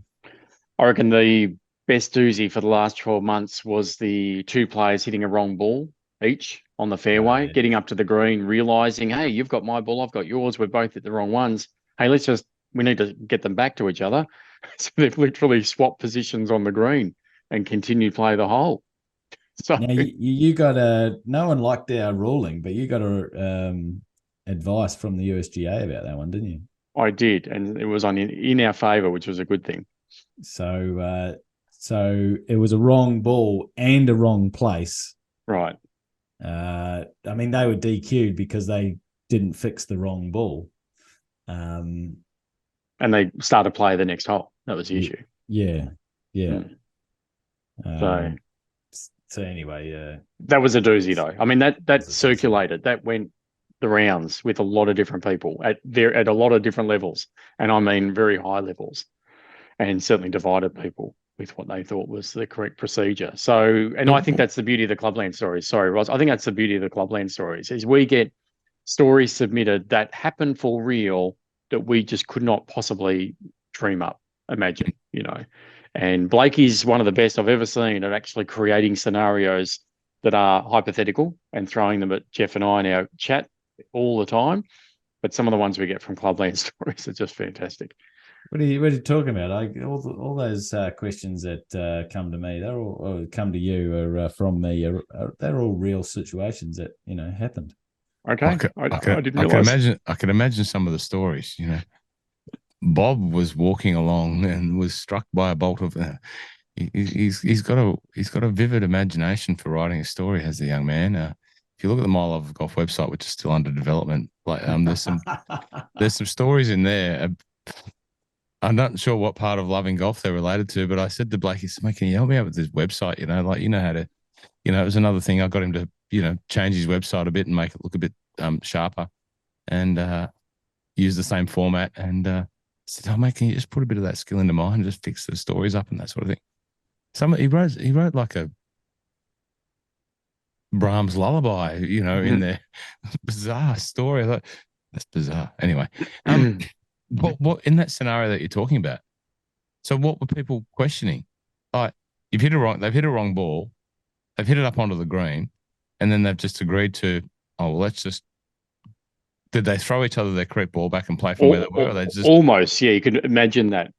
I reckon the best doozy for the last 12 months was the two players hitting a wrong ball each on the fairway, getting up to the green, realising, hey, you've got my ball, I've got yours, we're both at the wrong ones. Hey, we need to get them back to each other. So they've literally swapped positions on the green and continued to play the hole. So now you got no one liked our ruling, but you got advice from the USGA about that one, didn't you? I did, and it was in our favour, which was a good thing. So it was a wrong ball and a wrong place. Right. I mean, they were DQ'd because they didn't fix the wrong ball. And they started play the next hole. That was the issue. Yeah. So anyway, that was a doozy, though. I mean, that circulated. That went the rounds with a lot of different people at a lot of different levels, and I mean very high levels, and certainly divided people with what they thought was the correct procedure. So, and I think that's the beauty of the Clubland stories. Sorry, Ross. I think that's the beauty of the Clubland stories, is we get stories submitted that happen for real that we just could not possibly dream up, imagine, And Blakey's one of the best I've ever seen at actually creating scenarios that are hypothetical and throwing them at Jeff and I in our chat all the time. But some of the ones we get from Clubland stories are just fantastic. What are you talking about? All those questions that come to me, or come to you, or from me, they're all real situations that happened. Okay, I didn't realize. I can imagine some of the stories. Bob was walking along and was struck by a bolt of. He's got a vivid imagination for writing a story, has the young man. If you look at the My Love of Golf website, which is still under development, there's some stories in there. I'm not sure what part of loving golf they're related to, but I said to Blakey, "Mate, can you help me out with this website? How to, it was another thing. I got him to, change his website a bit and make it look a bit sharper, and use the same format." And I said, "Oh, mate, can you just put a bit of that skill into mine and just fix the stories up and that sort of thing?" He wrote like a Brahms lullaby, in there. Bizarre story. I thought, that's bizarre. Anyway, what in that scenario that you're talking about? So what were people questioning? Like, they've hit a wrong ball, they've hit it up onto the green, and then they've just agreed to, did they throw each other their correct ball back and play from where they were? Or they just almost, yeah, you can imagine that.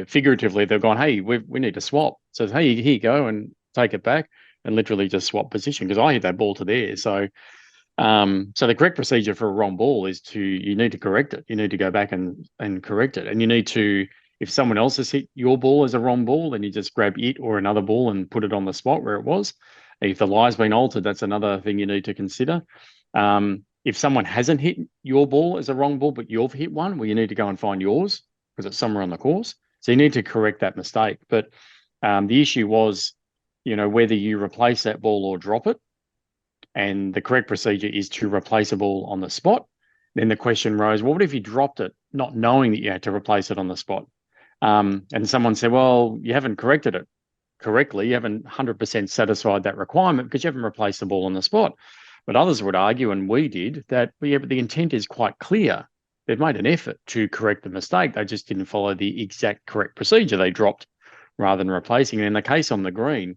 Figuratively, they've gone, hey, we need to swap. So, hey, here you go, and take it back, and literally just swap position, because I hit that ball to there. So, so the correct procedure for a wrong ball is you need to correct it. You need to go back and correct it, and you need to If someone else has hit your ball as a wrong ball, then you just grab it or another ball and put it on the spot where it was. If the lie's been altered, that's another thing you need to consider. If someone hasn't hit your ball as a wrong ball, but you've hit one, well, you need to go and find yours because it's somewhere on the course. So you need to correct that mistake. But the issue was, whether you replace that ball or drop it. And the correct procedure is to replace a ball on the spot. Then the question rose, well, what if you dropped it, not knowing that you had to replace it on the spot? And someone said, well, you haven't corrected it correctly. You haven't 100% satisfied that requirement because you haven't replaced the ball on the spot. But others would argue, and we did, that but the intent is quite clear. They've made an effort to correct the mistake. They just didn't follow the exact correct procedure. They dropped rather than replacing. And in the case on the green,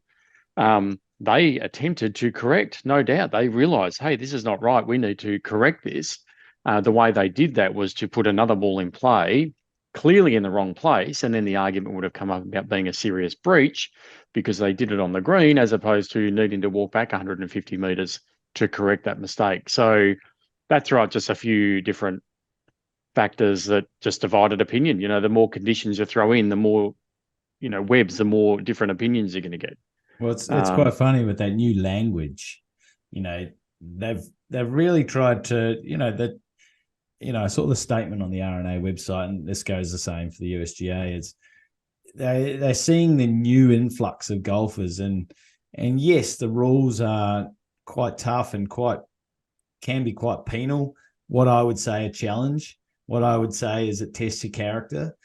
they attempted to correct, no doubt. They realised, hey, this is not right. We need to correct this. The way they did that was to put another ball in play, clearly in the wrong place, and then the argument would have come up about being a serious breach because they did it on the green as opposed to needing to walk back 150 metres to correct that mistake. So that threw out just a few different factors that just divided opinion. The more conditions you throw in, the more, webs, the more different opinions you're going to get. Well, it's quite funny with that new language. They've really tried to, I saw the statement on the RNA website, and this goes the same for the USGA. It's they're seeing the new influx of golfers, and yes, the rules are quite tough and can be quite penal. What I would say a challenge. What I would say is it tests your character,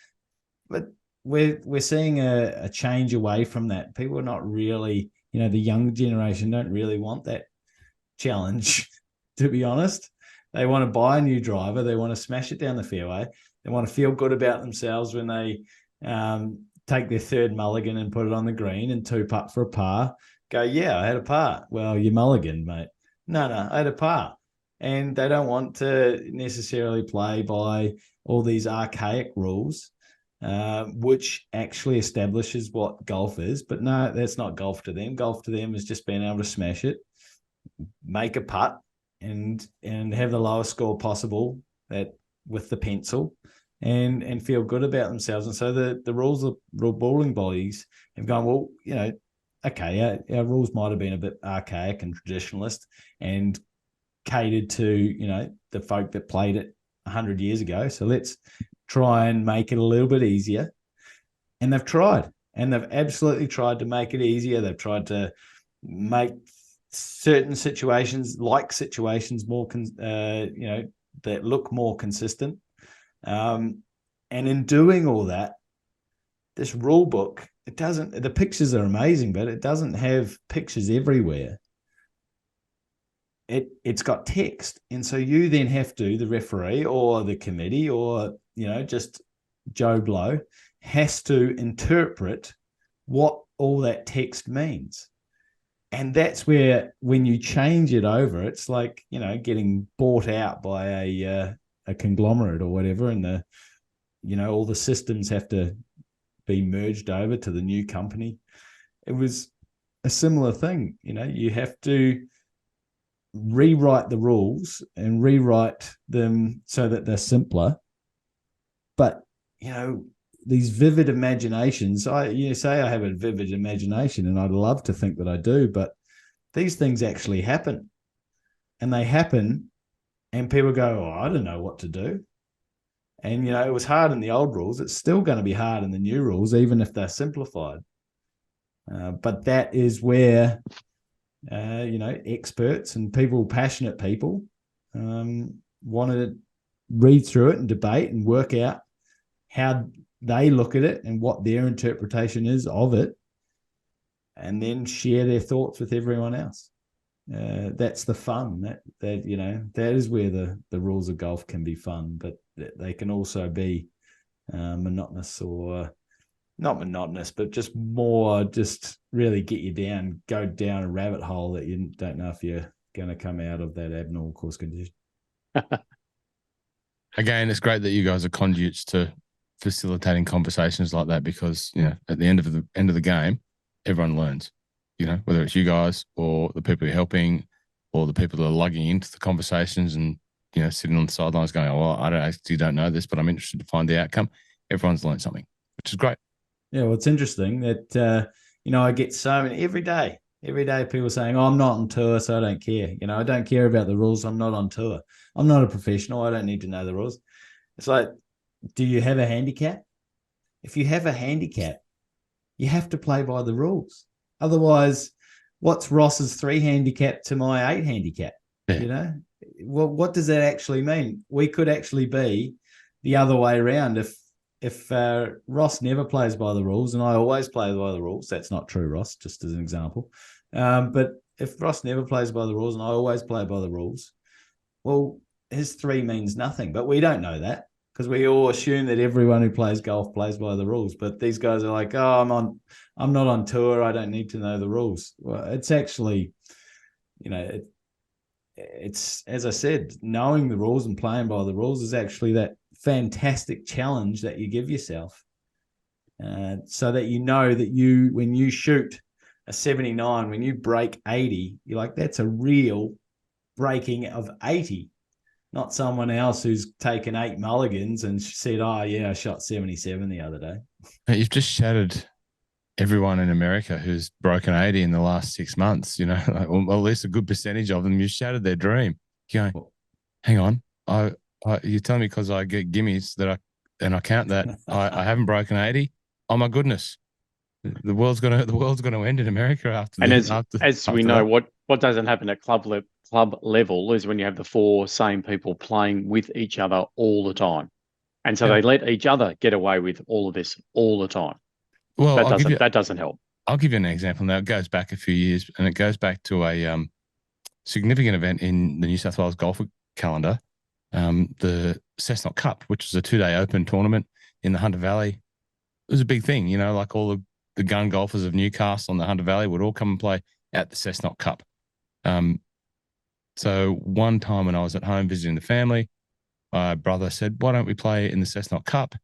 but we're seeing a change away from that. People are not really, the young generation don't really want that challenge, to be honest. They want to buy a new driver. They want to smash it down the fairway. They want to feel good about themselves when they take their third mulligan and put it on the green and two putt for a par. Go, yeah, I had a par. Well, you mulligan, mate. No, I had a par. And they don't want to necessarily play by all these archaic rules, which actually establishes what golf is. But no, that's not golf to them. Golf to them is just being able to smash it, make a putt, and have the lowest score possible with the pencil, and feel good about themselves. And so the rules of bowling bodies have gone, well, okay, our rules might have been a bit archaic and traditionalist and catered to, the folk that played it 100 years ago. So let's try and make it a little bit easier. And they've tried, and they've absolutely tried to make it easier. They've tried to make certain situations more, that look more consistent. And in doing all that, this rule book, the pictures are amazing, but it doesn't have pictures everywhere. It's got text. And so you then have to, the referee or the committee or, just Joe Blow has to interpret what all that text means. And that's where, when you change it over, it's like, getting bought out by a conglomerate or whatever. And all the systems have to be merged over to the new company. It was a similar thing. You have to rewrite the rules and rewrite them so that they're simpler. But, these vivid imaginations, say I have a vivid imagination and I'd love to think that I do, but these things actually happen. And they happen and people go, oh, I don't know what to do. And, it was hard in the old rules. It's still going to be hard in the new rules, even if they're simplified. But that is where, experts and passionate people, want to read through it and debate and work out how they look at it and what their interpretation is of it, and then share their thoughts with everyone else. That's the fun. That is where the rules of golf can be fun, but they can also be monotonous, or not monotonous, but just really get you go down a rabbit hole that you don't know if you're going to come out of that abnormal course condition. Again, it's great that you guys are conduits to facilitating conversations like that, because at the end of the game, everyone learns. Whether it's you guys or the people you're helping or the people that are lugging into the conversations and sitting on the sidelines going, "Oh, well, I don't know this, but I'm interested to find the outcome." Everyone's learned something. which is great. Yeah, well, it's interesting that, I get so many every day people saying, oh, I'm not on tour, so I don't care. I don't care about the rules. I'm not on tour. I'm not a professional. I don't need to know the rules. It's like, do you have a handicap? If you have a handicap, you have to play by the rules. Otherwise, what's Ross's 3 handicap to my 8 handicap? Yeah. Well, what does that actually mean? We could actually be the other way around. If Ross never plays by the rules and I always play by the rules, that's not true, Ross, just as an example. But if Ross never plays by the rules and I always play by the rules, well, his 3 means nothing. But we don't know that because we all assume that everyone who plays golf plays by the rules. But these guys are like, oh, I'm not on tour. I don't need to know the rules. Well, it's actually, it's, as I said, knowing the rules and playing by the rules is actually that fantastic challenge that you give yourself, so that that when you shoot a 79, when you break 80, you're like, that's a real breaking of 80, not someone else who's taken 8 mulligans and said, oh yeah, I shot 77 the other day. You've just shattered everyone in America who's broken 80 in the last 6 months, well, at least a good percentage of them, you shattered their dream. You're going, hang on, you're telling me because I get gimmies and I count that I haven't broken 80. Oh my goodness, the world's gonna end in America after this. And as we know, what doesn't happen at club level is when you have the 4 same people playing with each other all the time, and so they let each other get away with all of this all the time. Well, that doesn't help. I'll give you an example now. It goes back a few years, and it goes back to a significant event in the New South Wales golf calendar, the Cessnock Cup, which was a 2-day open tournament in the Hunter Valley. It was a big thing, like all the gun golfers of Newcastle and the Hunter Valley would all come and play at the Cessnock Cup. So one time when I was at home visiting the family, my brother said, why don't we play in the Cessnock Cup?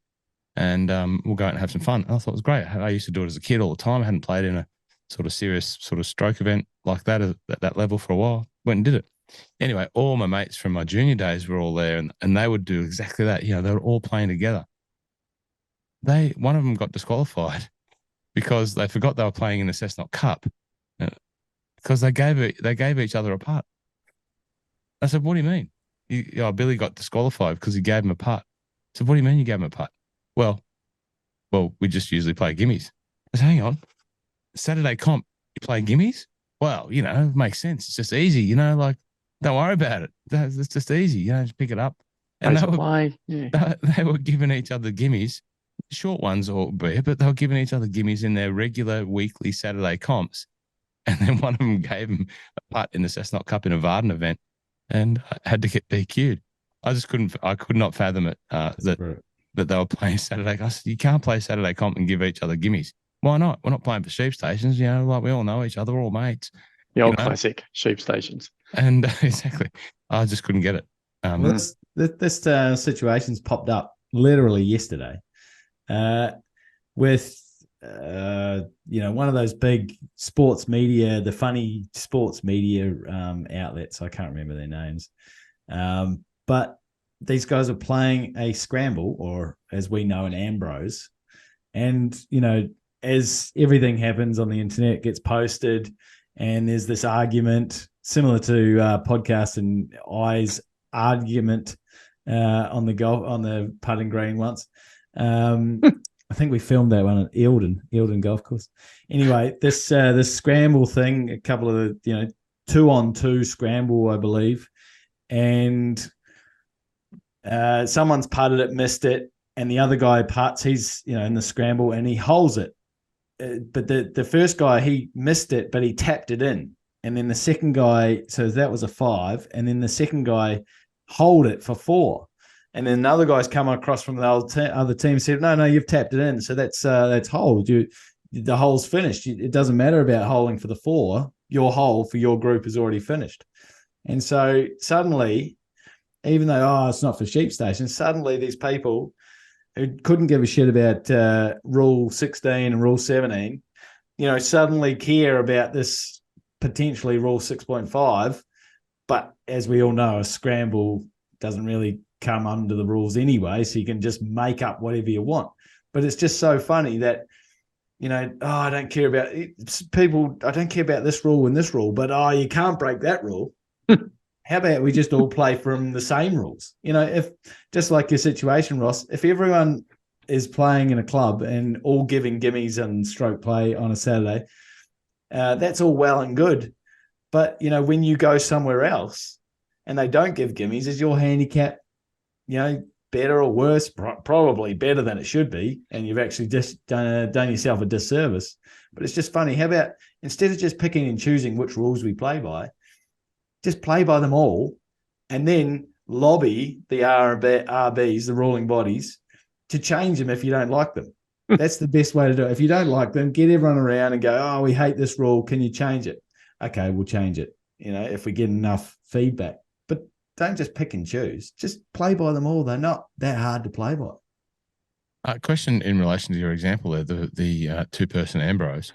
And we'll go out and have some fun. And I thought it was great. I used to do it as a kid all the time. I hadn't played in a sort of serious sort of stroke event like that at that level for a while. Went and did it. Anyway, all my mates from my junior days were all there, and they would do exactly that. They were all playing together. One of them got disqualified because they forgot they were playing in the Cessnock Cup because they gave each other a putt. I said, what do you mean? Billy got disqualified because he gave him a putt. I said, what do you mean you gave him a putt? Well, we just usually play gimmies. I said, hang on, Saturday comp, you play gimmies? Well, it makes sense. It's just easy, don't worry about it. It's just easy, just pick it up. And they were giving each other gimmies, short ones albeit, but they were giving each other gimmies in their regular weekly Saturday comps. And then one of them gave him a putt in the Cessnock Cup in a Varden event and had to get DQ'd. I could not fathom it, that they were playing Saturday. I said, you can't play Saturday comp and give each other gimmies. Why not? We're not playing for sheep stations, like we all know each other, we're all mates. The old classic sheep stations. And exactly. I just couldn't get it. This situation's popped up literally yesterday with, one of those big sports media, the funny sports media outlets. I can't remember their names. But these guys are playing a scramble, or as we know, an Ambrose. And, as everything happens on the internet, it gets posted, and there's this argument similar to podcast and I's argument on the putting green once. I think we filmed that one at Eildon Golf Course. Anyway, this scramble thing, a couple of 2-on-2 scramble, I believe, and someone's putted it, missed it, and the other guy putts. He's in the scramble and he holds it. But the first guy, he missed it, but he tapped it in. And then the second guy, so that was a 5. And then the second guy hold it for 4. And then another guy's come across from the other team and said, no, you've tapped it in. So that's hold. The hole's finished. It doesn't matter about holding for the 4. Your hole for your group is already finished. And so suddenly, even though, it's not for sheep stations, suddenly these people who couldn't give a shit about Rule 16 and Rule 17, suddenly care about this potentially Rule 6.5. But as we all know, a scramble doesn't really come under the rules anyway, so you can just make up whatever you want. But it's just so funny that, I don't care about people. I don't care about this rule and this rule, but you can't break that rule. How about we just all play from the same rules? If just like your situation, Ross, if everyone is playing in a club and all giving gimmies and stroke play on a Saturday, that's all well and good. But, when you go somewhere else and they don't give gimmies, is your handicap, better or worse? Probably better than it should be. And you've actually just done yourself a disservice. But it's just funny. How about instead of just picking and choosing which rules we play by, just play by them all and then lobby the RBs, the ruling bodies, to change them if you don't like them. That's the best way to do it. If you don't like them, get everyone around and go, oh, we hate this rule. Can you change it? Okay, we'll change it, if we get enough feedback. But don't just pick and choose. Just play by them all. They're not that hard to play by. Question in relation to your example there, the two-person Ambrose.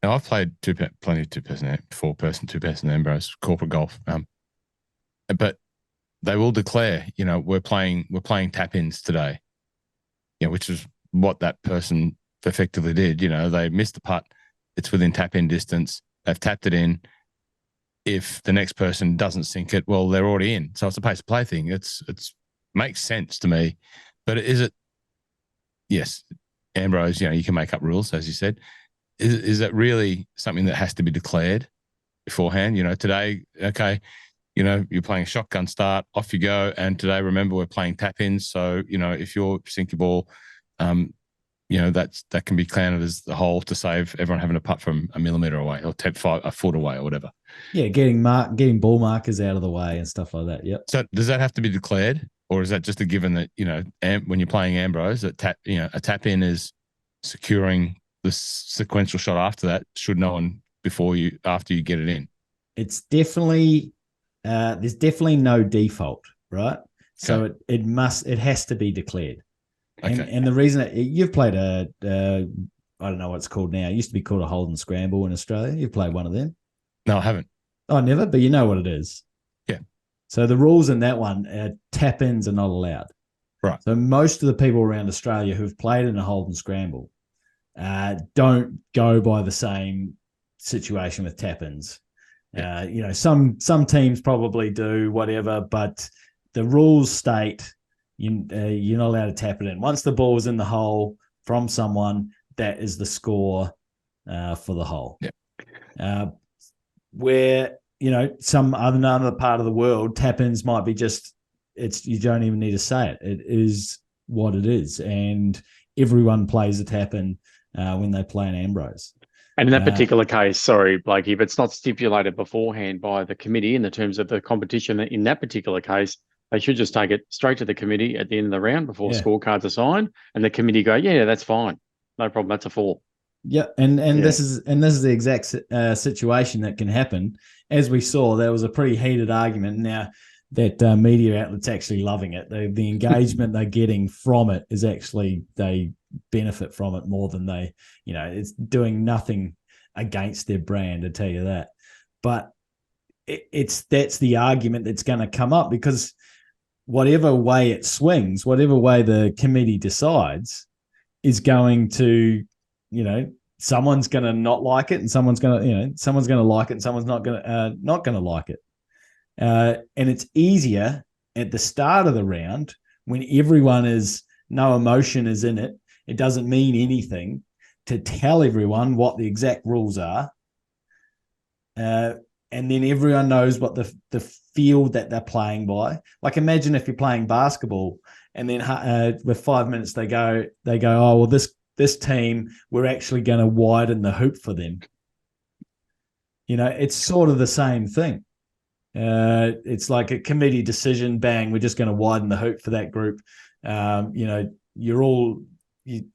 Now, I've played plenty of two-person, four-person, two-person Ambrose, corporate golf. But they will declare, we're playing tap-ins today, which is what that person effectively did. They missed the putt. It's within tap-in distance. They've tapped it in. If the next person doesn't sink it, well, they're already in. So it's a pace to play thing. It's makes sense to me. But is it? Yes, Ambrose. You can make up rules, as you said. Is that really something that has to be declared beforehand? Today, okay, you're playing a shotgun start, off you go. And today, remember, we're playing tap-ins. So, if you're sink your ball, that can be counted as the hole to save everyone having a putt from a millimetre away or a foot away or whatever. Yeah, getting ball markers out of the way and stuff like that. Yep. So does that have to be declared, or is that just a given that when you're playing Ambrose, that a tap in is securing the sequential shot after that? Should know one after you get it in. It's definitely there's definitely no default, right? So it has to be declared. Okay. And the reason you've played I don't know what it's called now. It used to be called a Holden Scramble in Australia. You've played one of them? No, I haven't. Oh, never? But you know what it is. Yeah. So the rules in that one, tap-ins are not allowed. Right. So most of the people around Australia who've played in a Holden Scramble don't go by the same situation with tap-ins. Yeah. Some teams probably do, whatever, but the rules state you're not allowed to tap it in. Once the ball is in the hole from someone, that is the score for the hole. Yeah. Where, some other part of the world, tap-ins might be you don't even need to say it. It is what it is. And everyone plays a tap-in when they play an Ambrose. And in that particular case, sorry, Blakey, but it's not stipulated beforehand by the committee in the terms of the competition. In that particular case, they should just take it straight to the committee at the end of the round before scorecards are signed, and the committee go, yeah, that's fine, no problem, that's a 4. Yeah, and this is the exact situation that can happen. As we saw, there was a pretty heated argument. Now that media outlets actually loving it, the engagement they're getting from it is actually they benefit from it more than they, it's doing nothing against their brand, I tell you that. But that's the argument that's going to come up, because whatever way it swings, whatever way the committee decides, is going to, someone's going to not like it, and someone's going to like it, and someone's not going to like it. And it's easier at the start of the round when everyone no emotion is in it. It doesn't mean anything to tell everyone what the exact rules are. And then everyone knows what the field that they're playing by. Like, imagine if you're playing basketball and then with 5 minutes they go, oh, well, this team, we're actually going to widen the hoop for them. It's sort of the same thing. It's like a committee decision, bang, we're just going to widen the hoop for that group. You're all,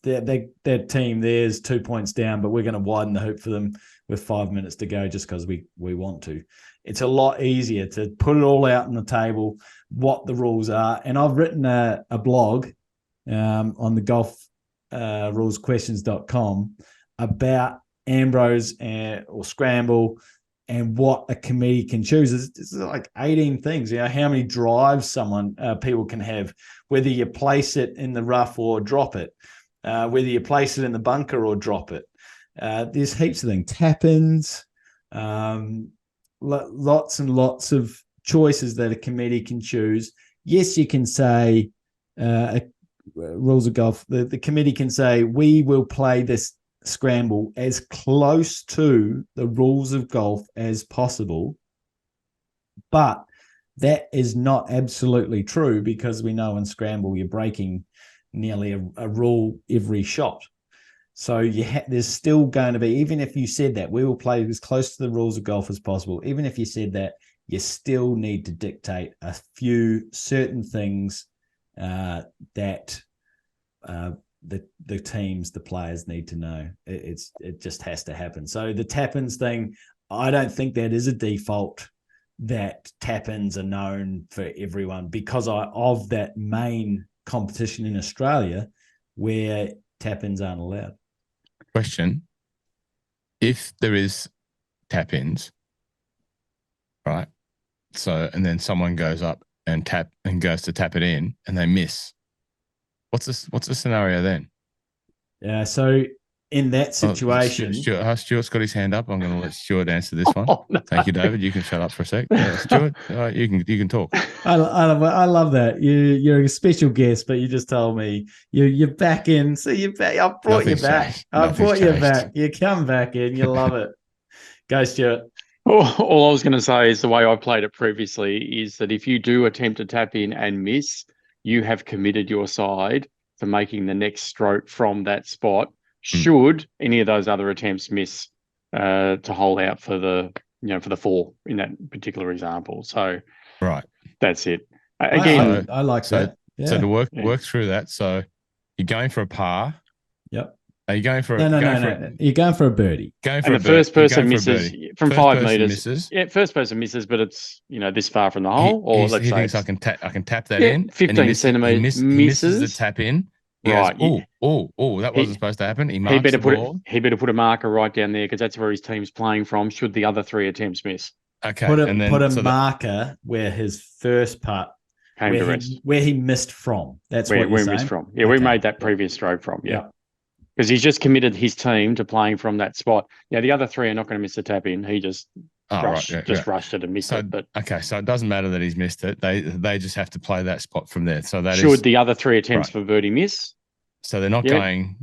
that team there's 2 points down, but we're going to widen the hoop for them with 5 minutes to go just because we want to. It's a lot easier to put it all out on the table, what the rules are. And I've written a blog on the GolfRules about Ambrose or Scramble and what a committee can choose. It's like 18 things. How many drives people can have, whether you place it in the rough or drop it. whether you place it in the bunker or drop it. There's heaps of things. Tap-ins, lots and lots of choices that a committee can choose. Yes, you can say rules of golf. The committee can say, we will play this scramble as close to the rules of golf as possible. But that is not absolutely true, because we know in scramble you're breaking nearly a rule every shot. So there's still going to be, even if you said that we will play as close to the rules of golf as possible, even if you said that, you still need to dictate a few certain things that the teams, the players need to know. It just has to happen. So the tap-ins thing, I don't think that is a default, that tap-ins are known for everyone, because of that main competition in Australia where tap-ins aren't allowed. Question: if there is tap-ins, right? So, and then someone goes up and goes to tap it in, and they miss. What's the scenario then? Yeah. So in that situation, Stuart's got his hand up. I'm going to let Stuart answer this one. Oh, no. Thank you, David. You can shut up for a sec. Stuart, you can talk. I love that. You're a special guest, but you just told me you're back in. So you're back. I brought you back. I brought you back. You come back in. You love it. Go, Stuart. All I was going to say is the way I played it previously is that if you do attempt to tap in and miss, you have committed your side to making the next stroke from that spot. Should any of those other attempts miss, to hold out for the four in that particular example. So right, that's it. Again, I like that. Yeah. So to work through that, so you're going for a par. Yep. Are you going for no? You're going for a birdie. The first person misses from 5 meters. Yeah, first person misses, but it's this far from the hole. Or let's say thinks I can tap that in. 15 centimeters. He misses the tap in. Right. Goes, that wasn't supposed to happen. He marks the ball. He better put a marker right down there, because that's where his team's playing from, should the other 3 attempts miss. Okay. Put a marker where his first putt came to rest. Where he missed from. That's where he missed from. Yeah, we made that previous stroke from. Yeah. Because he's just committed his team to playing from that spot. Yeah, the other 3 are not going to miss the tap in. He just rushed it and missed it. But so it doesn't matter that he's missed it. They just have to play that spot from there. So that should the other 3 attempts for birdie miss. So they're not going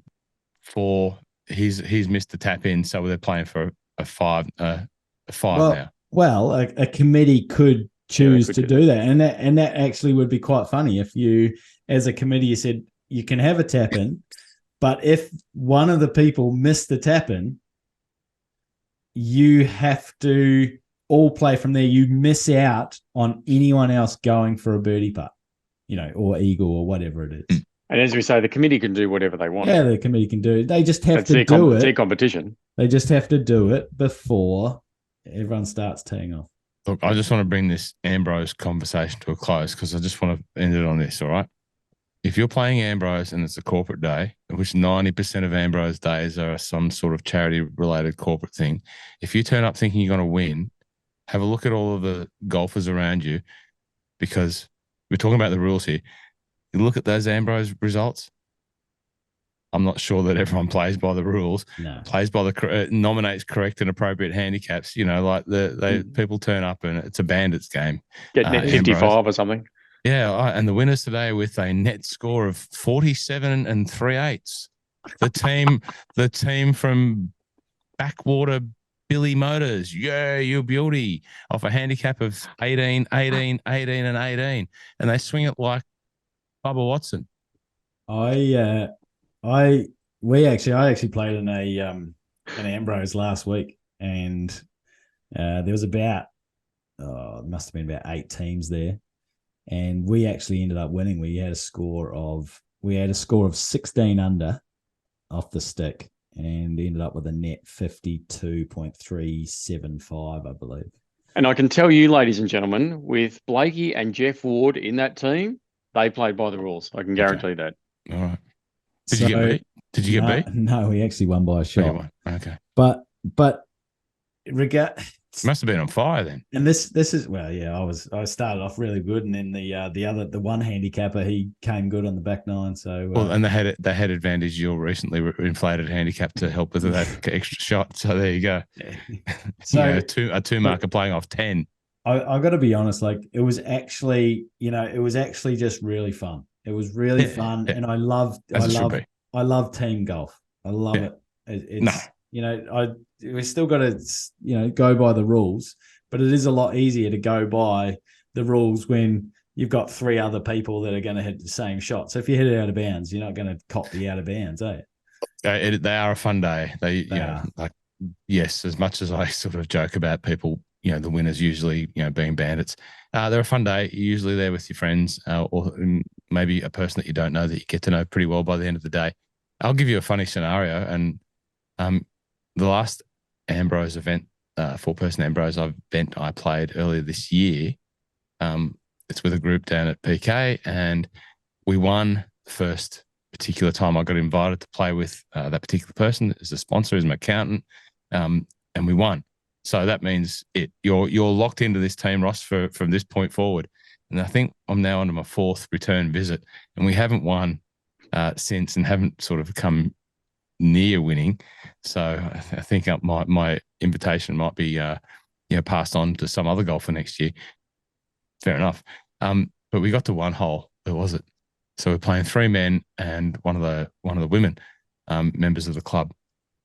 for he's missed the tap in. So they're playing for a 5 now. Well, a committee could choose to do that, and that actually would be quite funny if you, as a committee, you said you can have a tap in. But if one of the people missed the tap-in, you have to all play from there. You miss out on anyone else going for a birdie putt, or eagle or whatever it is. And as we say, the committee can do whatever they want. Yeah, the committee can do it. They just have to do it. It's their competition. They just have to do it before everyone starts teeing off. Look, I just want to bring this Ambrose conversation to a close, because I just want to end it on this, all right? If you're playing Ambrose and it's a corporate day, which 90% of Ambrose days are some sort of charity-related corporate thing, if you turn up thinking you're going to win, have a look at all of the golfers around you, because we're talking about the rules here. You look at those Ambrose results, I'm not sure that everyone plays by the rules. No. Plays by nominates correct and appropriate handicaps. People turn up and it's a bandits game. Get net 55 or something. Yeah, and the winners today with a net score of 47 3/8. The team from Backwater Billy Motors, you beauty, off a handicap of 18, 18, 18, and 18, and they swing it like Bubba Watson. I actually played in an Ambrose last week, and there was it must have been about 8 teams there. And we actually ended up winning. We had a score of 16 under off the stick, and ended up with a net 52.375, I believe. And I can tell you, ladies and gentlemen, with Blakey and Jeff Ward in that team, they played by the rules. I can guarantee that. All right. Did you get beat? Did you get beat? No, we actually won by a shot. Okay. But Must have been on fire then. And this is well, yeah. I started off really good, and then the one handicapper, he came good on the back nine. So Well, and they had advantage your recently inflated handicap to help with that extra shot. So there you go. Yeah. So a two marker playing off 10. I got to be honest, like it was actually just really fun. It was really fun, and I love team golf. I love it. It's we still got to go by the rules, but it is a lot easier to go by the rules when you've got three other people that are going to hit the same shot. So if you hit it out of bounds, you're not going to cop the out of bounds, are you? They are a fun day. Yes, as much as I sort of joke about people, the winners usually, being bandits, they're a fun day. You're usually there with your friends or maybe a person that you don't know that you get to know pretty well by the end of the day. I'll give you a funny scenario. And the last Ambrose event, 4-person Ambrose event I played earlier this year, it's with a group down at PK, and we won the first particular time I got invited to play with that particular person as a sponsor, as an accountant, and we won. So that means you're locked into this team, Ross, from this point forward. And I think I'm now on my 4th return visit, and we haven't won since, and haven't sort of come near winning. So I think my invitation might be passed on to some other golfer next year. Fair enough. But we got to one hole. Where was it? So we're playing 3 men and one of the women members of the club,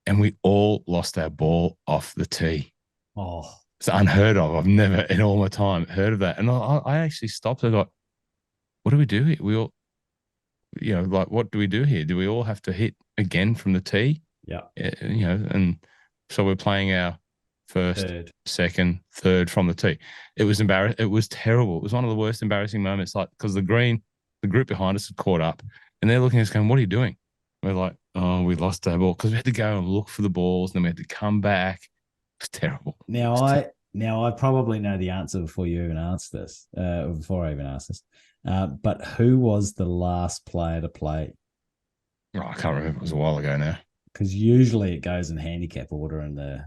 and we all lost our ball off the tee. Oh, it's unheard of. I've never in all my time heard of that. And I actually stopped. I thought, what do we do here? We all, what do we do here? Do we all have to hit again from the tee? Yeah. And so we're playing our first, second, third from the tee. It was embarrassing. It was terrible. It was one of the worst embarrassing moments, because the group behind us had caught up, and they're looking at us going, "What are you doing?" We're like, "Oh, we lost our ball," because we had to go and look for the balls, and then we had to come back. It was terrible. Now I probably know the answer before you even asked this. Before I even asked this, but who was the last player to play? Oh, I can't remember. It was a while ago now. Because usually it goes in handicap order, and the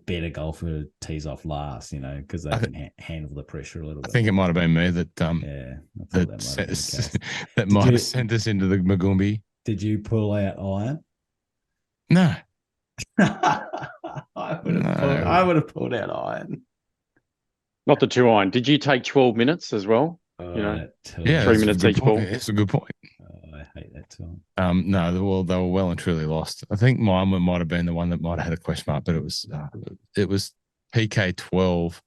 better golfer tees off last, because they can handle the pressure a little bit. I think it might have been me that that might have sent us into the Magumbi. Did you pull out iron? No. I would have pulled out iron. Not the 2-iron. Did you take 12 minutes as well? 3 minutes each ball. That's a good point. I hate that too. No, they were well and truly lost. I think mine might have been the one that might have had a question mark, but it was PK 12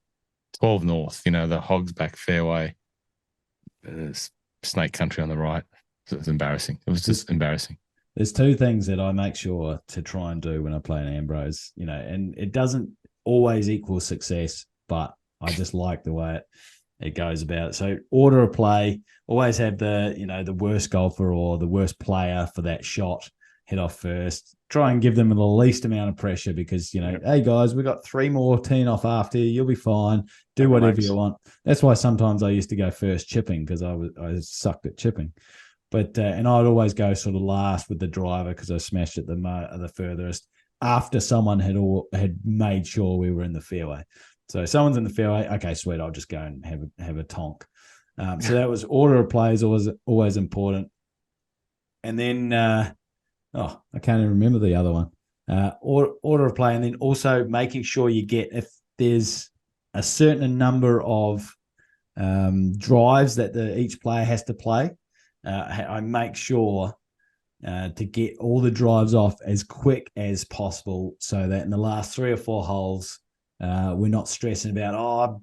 north. The Hogs back fairway, snake country on the right. So it was embarrassing. It was just embarrassing. There's 2 things that I make sure to try and do when I play an Ambrose, and it doesn't always equal success, but I just like the way it goes about it. So order of play, always have the worst golfer or the worst player for that shot hit off first. Try and give them the least amount of pressure, because, hey guys, we've got 3 more teeing off after you. You'll be fine. Do whatever you want. That's why sometimes I used to go first chipping, because I sucked at chipping. But and I'd always go sort of last with the driver, because I smashed at the furthest after someone had made sure we were in the fairway. So someone's in the fairway, okay, sweet, I'll just go and have a tonk. So that was order of play is always important. And then I can't even remember the other one. Order of play, and then also making sure you get, if there's a certain number of drives that each player has to play, I make sure to get all the drives off as quick as possible, so that in the last 3 or 4 holes, we're not stressing about,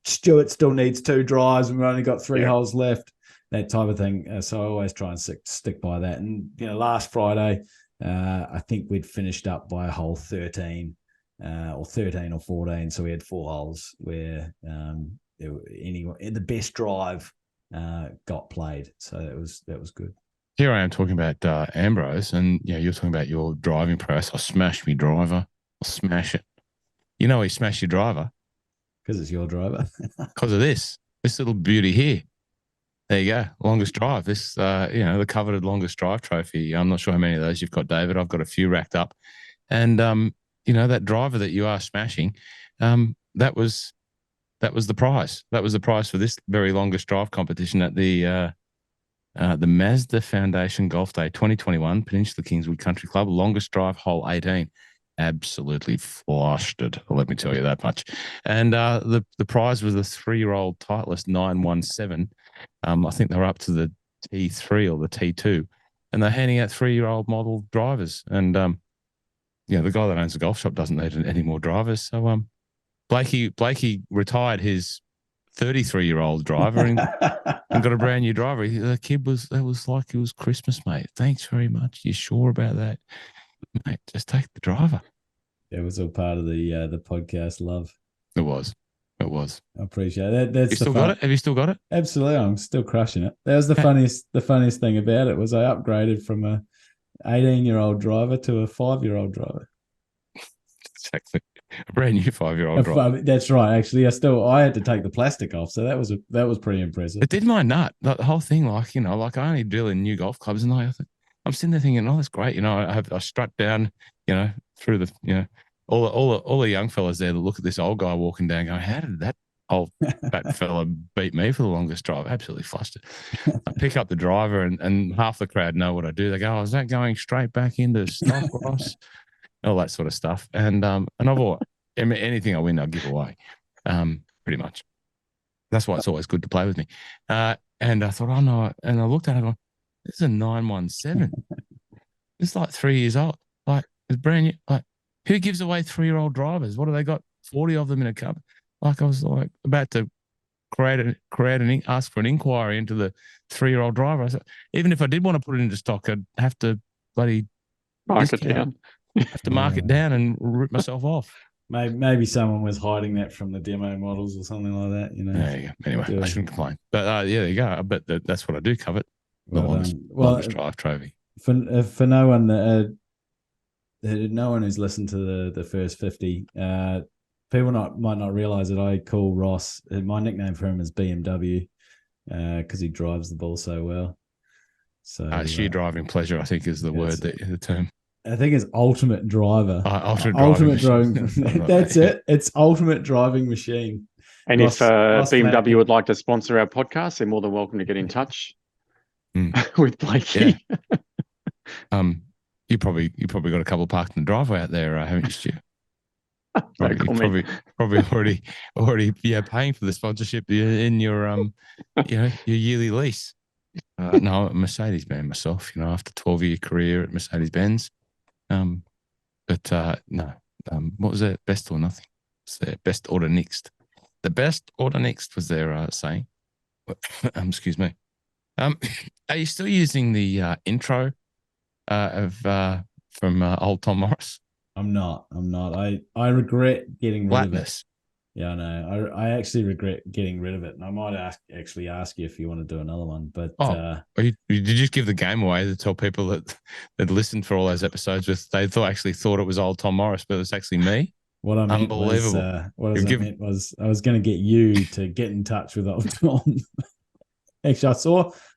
Stuart still needs 2 drives and we've only got 3 holes left, that type of thing. So I always try and stick by that. And, last Friday, I think we'd finished up by hole 13 or 13 or 14. So we had 4 holes where the best drive got played. So that was good. Here I am talking about Ambrose, and you're talking about your driving prowess. I smashed my driver. I'll smash it. You know, he smashed your driver because it's your driver. Because of this little beauty here. There you go, longest drive. This, the coveted longest drive trophy. I'm not sure how many of those you've got, David. I've got a few racked up, and that driver that you are smashing, that was the prize. That was the prize for this very longest drive competition at the Mazda Foundation Golf Day 2021, Peninsula Kingswood Country Club, longest drive, hole 18. Absolutely flushed it, let me tell you that much. And the prize was the 3-year-old Titleist 917. I think they were up to the T3 or the T2, and they're handing out 3-year-old model drivers. And the guy that owns the golf shop doesn't need any more drivers. So Blakey retired his 33-year-old driver and got a brand new driver. The kid was like it was Christmas, mate. Thanks very much. You sure about that, mate? Just take the driver. It was all part of the podcast love. It was. I appreciate that. That's you still got it? Have you still got it? Absolutely. I'm still crushing it. That was the funniest thing about it was I upgraded from a 18-year-old driver to a 5-year-old driver. Exactly. A brand new 5-year-old driver. That's right. Actually, I had to take the plastic off, so that was pretty impressive. It did my nut. The whole thing, like I only deal in new golf clubs, and I'm sitting there thinking, oh, that's great. I strut down, through the, all the young fellas there that look at this old guy walking down, going, how did that old fat fella beat me for the longest drive? Absolutely flustered. I pick up the driver, and half the crowd know what I do. They go, oh, is that going straight back into stock, Ross? All that sort of stuff. And I've bought anything I win, I'll give away, pretty much. That's why it's always good to play with me. And I thought, oh no, and I looked at it and I go, this is a 917. It's like 3 years old. Like, it's brand new. Like, who gives away 3-year-old drivers? What do they got? 40 of them in a cup. Like, I was like about to ask for an inquiry into the 3-year-old driver. I said, even if I did want to put it into stock, I'd have to bloody mark it down. Have to mark it down and rip myself off. Maybe someone was hiding that from the demo models or something like that. There you go. Anyway, I shouldn't complain. But there you go. I bet that's what I do covet. The longest drive trophy. For no one who's listened to the first 50, people might not realize that I call Ross. My nickname for him is BMW because he drives the ball so well. So sheer driving pleasure, I think, is the word, the term. I think it's ultimate driver. Ultimate driving. That's it. It's ultimate driving machine. And if BMW would like to sponsor our podcast, they're more than welcome to get in touch with Blakey. Yeah. You probably got a couple parked in the driveway out there, haven't you, Stu? Probably already paying for the sponsorship in your your yearly lease. No, I'm a Mercedes man myself. After 12-year career at Mercedes Benz. But no. What was that? Best or nothing? It's their best order next. The best order next was their saying. Excuse me. Are you still using the intro from old Tom Morris? I'm not. I regret getting rid of it. Yeah, I know. I actually regret getting rid of it, and I might actually ask you if you want to do another one. But did you just give the game away to tell people that listened for all those episodes? They actually thought it was old Tom Morris, but it's actually me. What I meant was I was going to get you to get in touch with old Tom. Actually,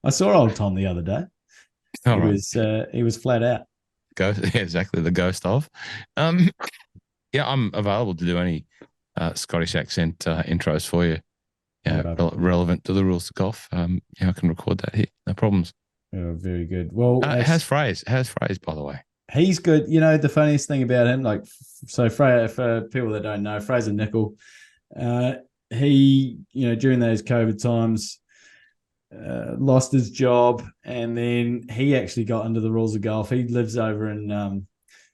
I saw old Tom the other day. He was flat out. Exactly, the ghost of. I'm available to do any Scottish accent intros for you. Relevant to the rules of golf. I can record that here. No problems. Oh, very good. Well, how's Fraser, by the way? He's good. The funniest thing about him, for people that don't know, Fraser Nickel, he, during those COVID times, lost his job, and then he actually got into the rules of golf. He lives over in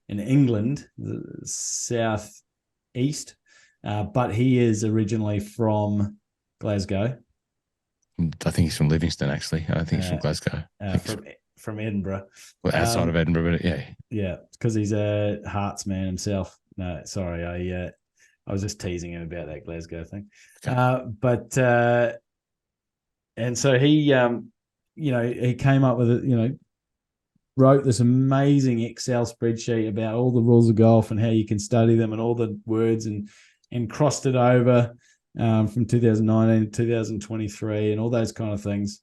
England, the southeast, but he is originally from Glasgow. I think he's from Livingston, actually. I think he's from Glasgow. From Edinburgh. Well, outside of Edinburgh, but yeah. Yeah, because he's a Hearts man himself. No, sorry, I was just teasing him about that Glasgow thing. Okay. And so he, he came up with it, wrote this amazing Excel spreadsheet about all the rules of golf and how you can study them and all the words and crossed it over from 2019 to 2023 and all those kind of things.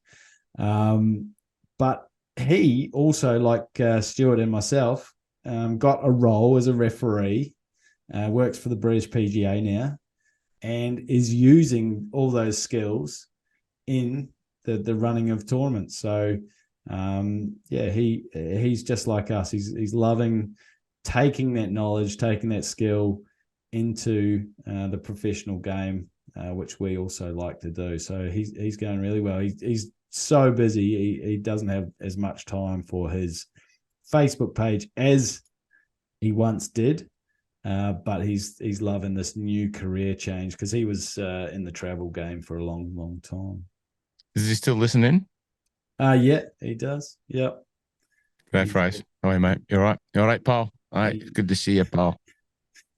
But he also, like Stuart and myself, got a role as a referee works for the British PGA now, and is using all those skills in the running of tournaments. So he's just like us. He's loving taking that knowledge, taking that skill into the professional game, which we also like to do. So he's going really well. He's so busy. He doesn't have as much time for his Facebook page as he once did. But he's loving this new career change because he was in the travel game for a long, long time. Is he still listening? Yeah, he does. Yep. That phrase. How are you, mate? You all right? You all right, pal? All right. Good to see you, pal.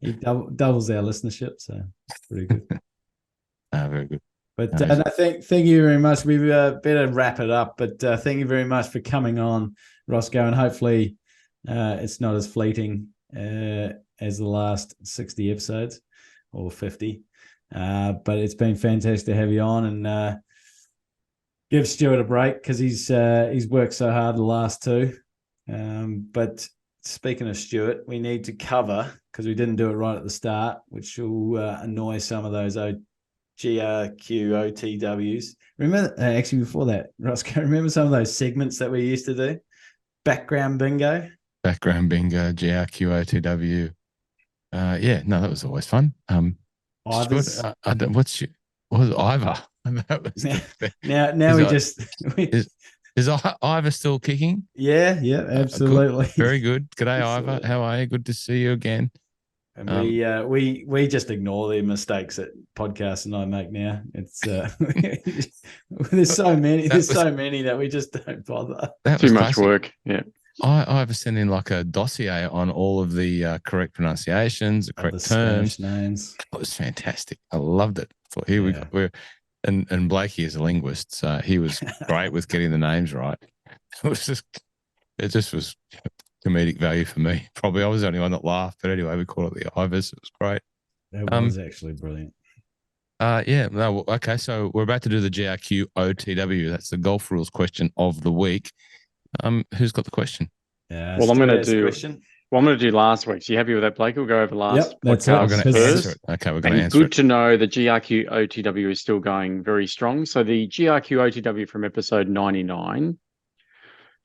He doubles our listenership, so pretty good. Very good. But I think thank you very much. We better wrap it up. But thank you very much for coming on, Rossco, and hopefully it's not as fleeting as the last 60 episodes or 50. But it's been fantastic to have you on, and give Stuart a break because he's worked so hard the last two. But speaking of Stuart, we need to cover, because we didn't do it right at the start, which will annoy some of those GRQOTWs. Remember, actually before that, Rossco, remember some of those segments that we used to do? Background bingo. GRQOTW. Yeah, no, that was always fun. Stuart, was Ivor? That was Is Ivor still kicking? Yeah, absolutely. Good. Very good. G'day, Ivor. How are you? Good to see you again. And we just ignore the mistakes that podcasts and I make now. It's there's so many that we just don't bother. That was too much work. Yeah. I've sent in like a dossier on all of the correct pronunciations, the correct terms, Spanish names. It was fantastic. I loved it. So here we go. And Blakey is a linguist, so he was great with getting the names right. It just was comedic value for me. Probably I was the only one that laughed, but anyway, we called it the Ivors. It was great. It was actually brilliant. Okay, so we're about to do the GRQOTW. That's the golf rules question of the week. Who's got the question? Well, I'm going to do question. Well, I'm going to do last week's. You happy with that, Blake? We'll go over last. Yep, that's it. We're going to answer it. Okay, we're going to answer it. Good to know the GRQOTW is still going very strong. So the GRQOTW from episode 99.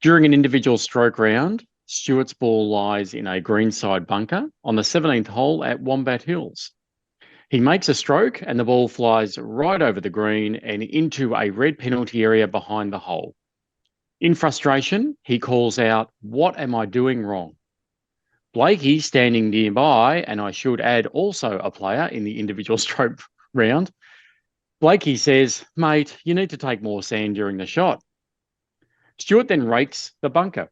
During an individual stroke round, Stuart's ball lies in a greenside bunker on the 17th hole at Wombat Hills. He makes a stroke and the ball flies right over the green and into a red penalty area behind the hole. In frustration, he calls out, "What am I doing wrong?" Blakey, standing nearby, and I should add also a player in the individual stroke round, Blakey says, "Mate, you need to take more sand during the shot." Stuart then rakes the bunker.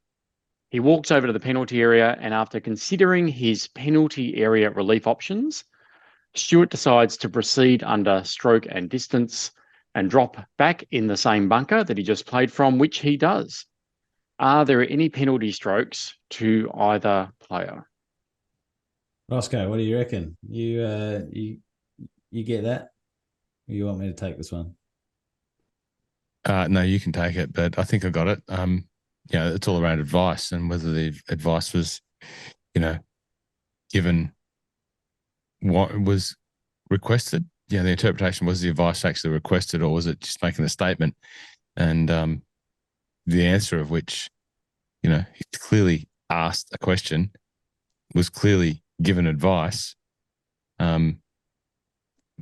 He walks over to the penalty area, and after considering his penalty area relief options, Stuart decides to proceed under stroke and distance and drop back in the same bunker that he just played from, which he does. Are there any penalty strokes to either player? Rossco, what do you reckon? You get that? Or you want me to take this one? No, you can take it, but I think I got it. It's all around advice and whether the advice was, given what was requested. The interpretation was the advice actually requested, or was it just making a statement? And the answer of which, he clearly asked a question, was clearly given advice, but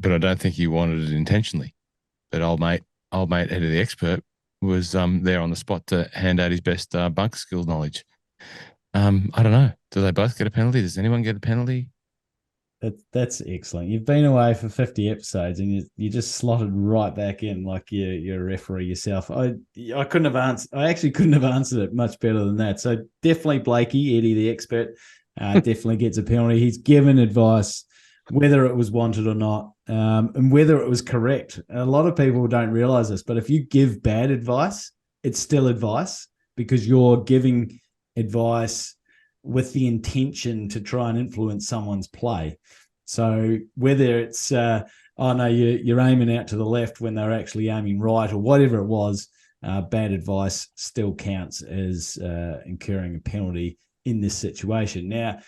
I don't think he wanted it intentionally. But old mate, Eddie the expert, was there on the spot to hand out his best bunker skills knowledge. I don't know. Do they both get a penalty? Does anyone get a penalty? That's excellent. You've been away for 50 episodes and you just slotted right back in like you're a referee yourself. I couldn't have answered. I actually couldn't have answered it much better than that. So definitely Blakey, Eddie the expert, definitely gets a penalty. He's given advice, whether it was wanted or not, and whether it was correct. A lot of people don't realize this, but if you give bad advice, it's still advice because you're giving advice with the intention to try and influence someone's play. So whether it's, you're aiming out to the left when they're actually aiming right or whatever it was, bad advice still counts as incurring a penalty in this situation. Now,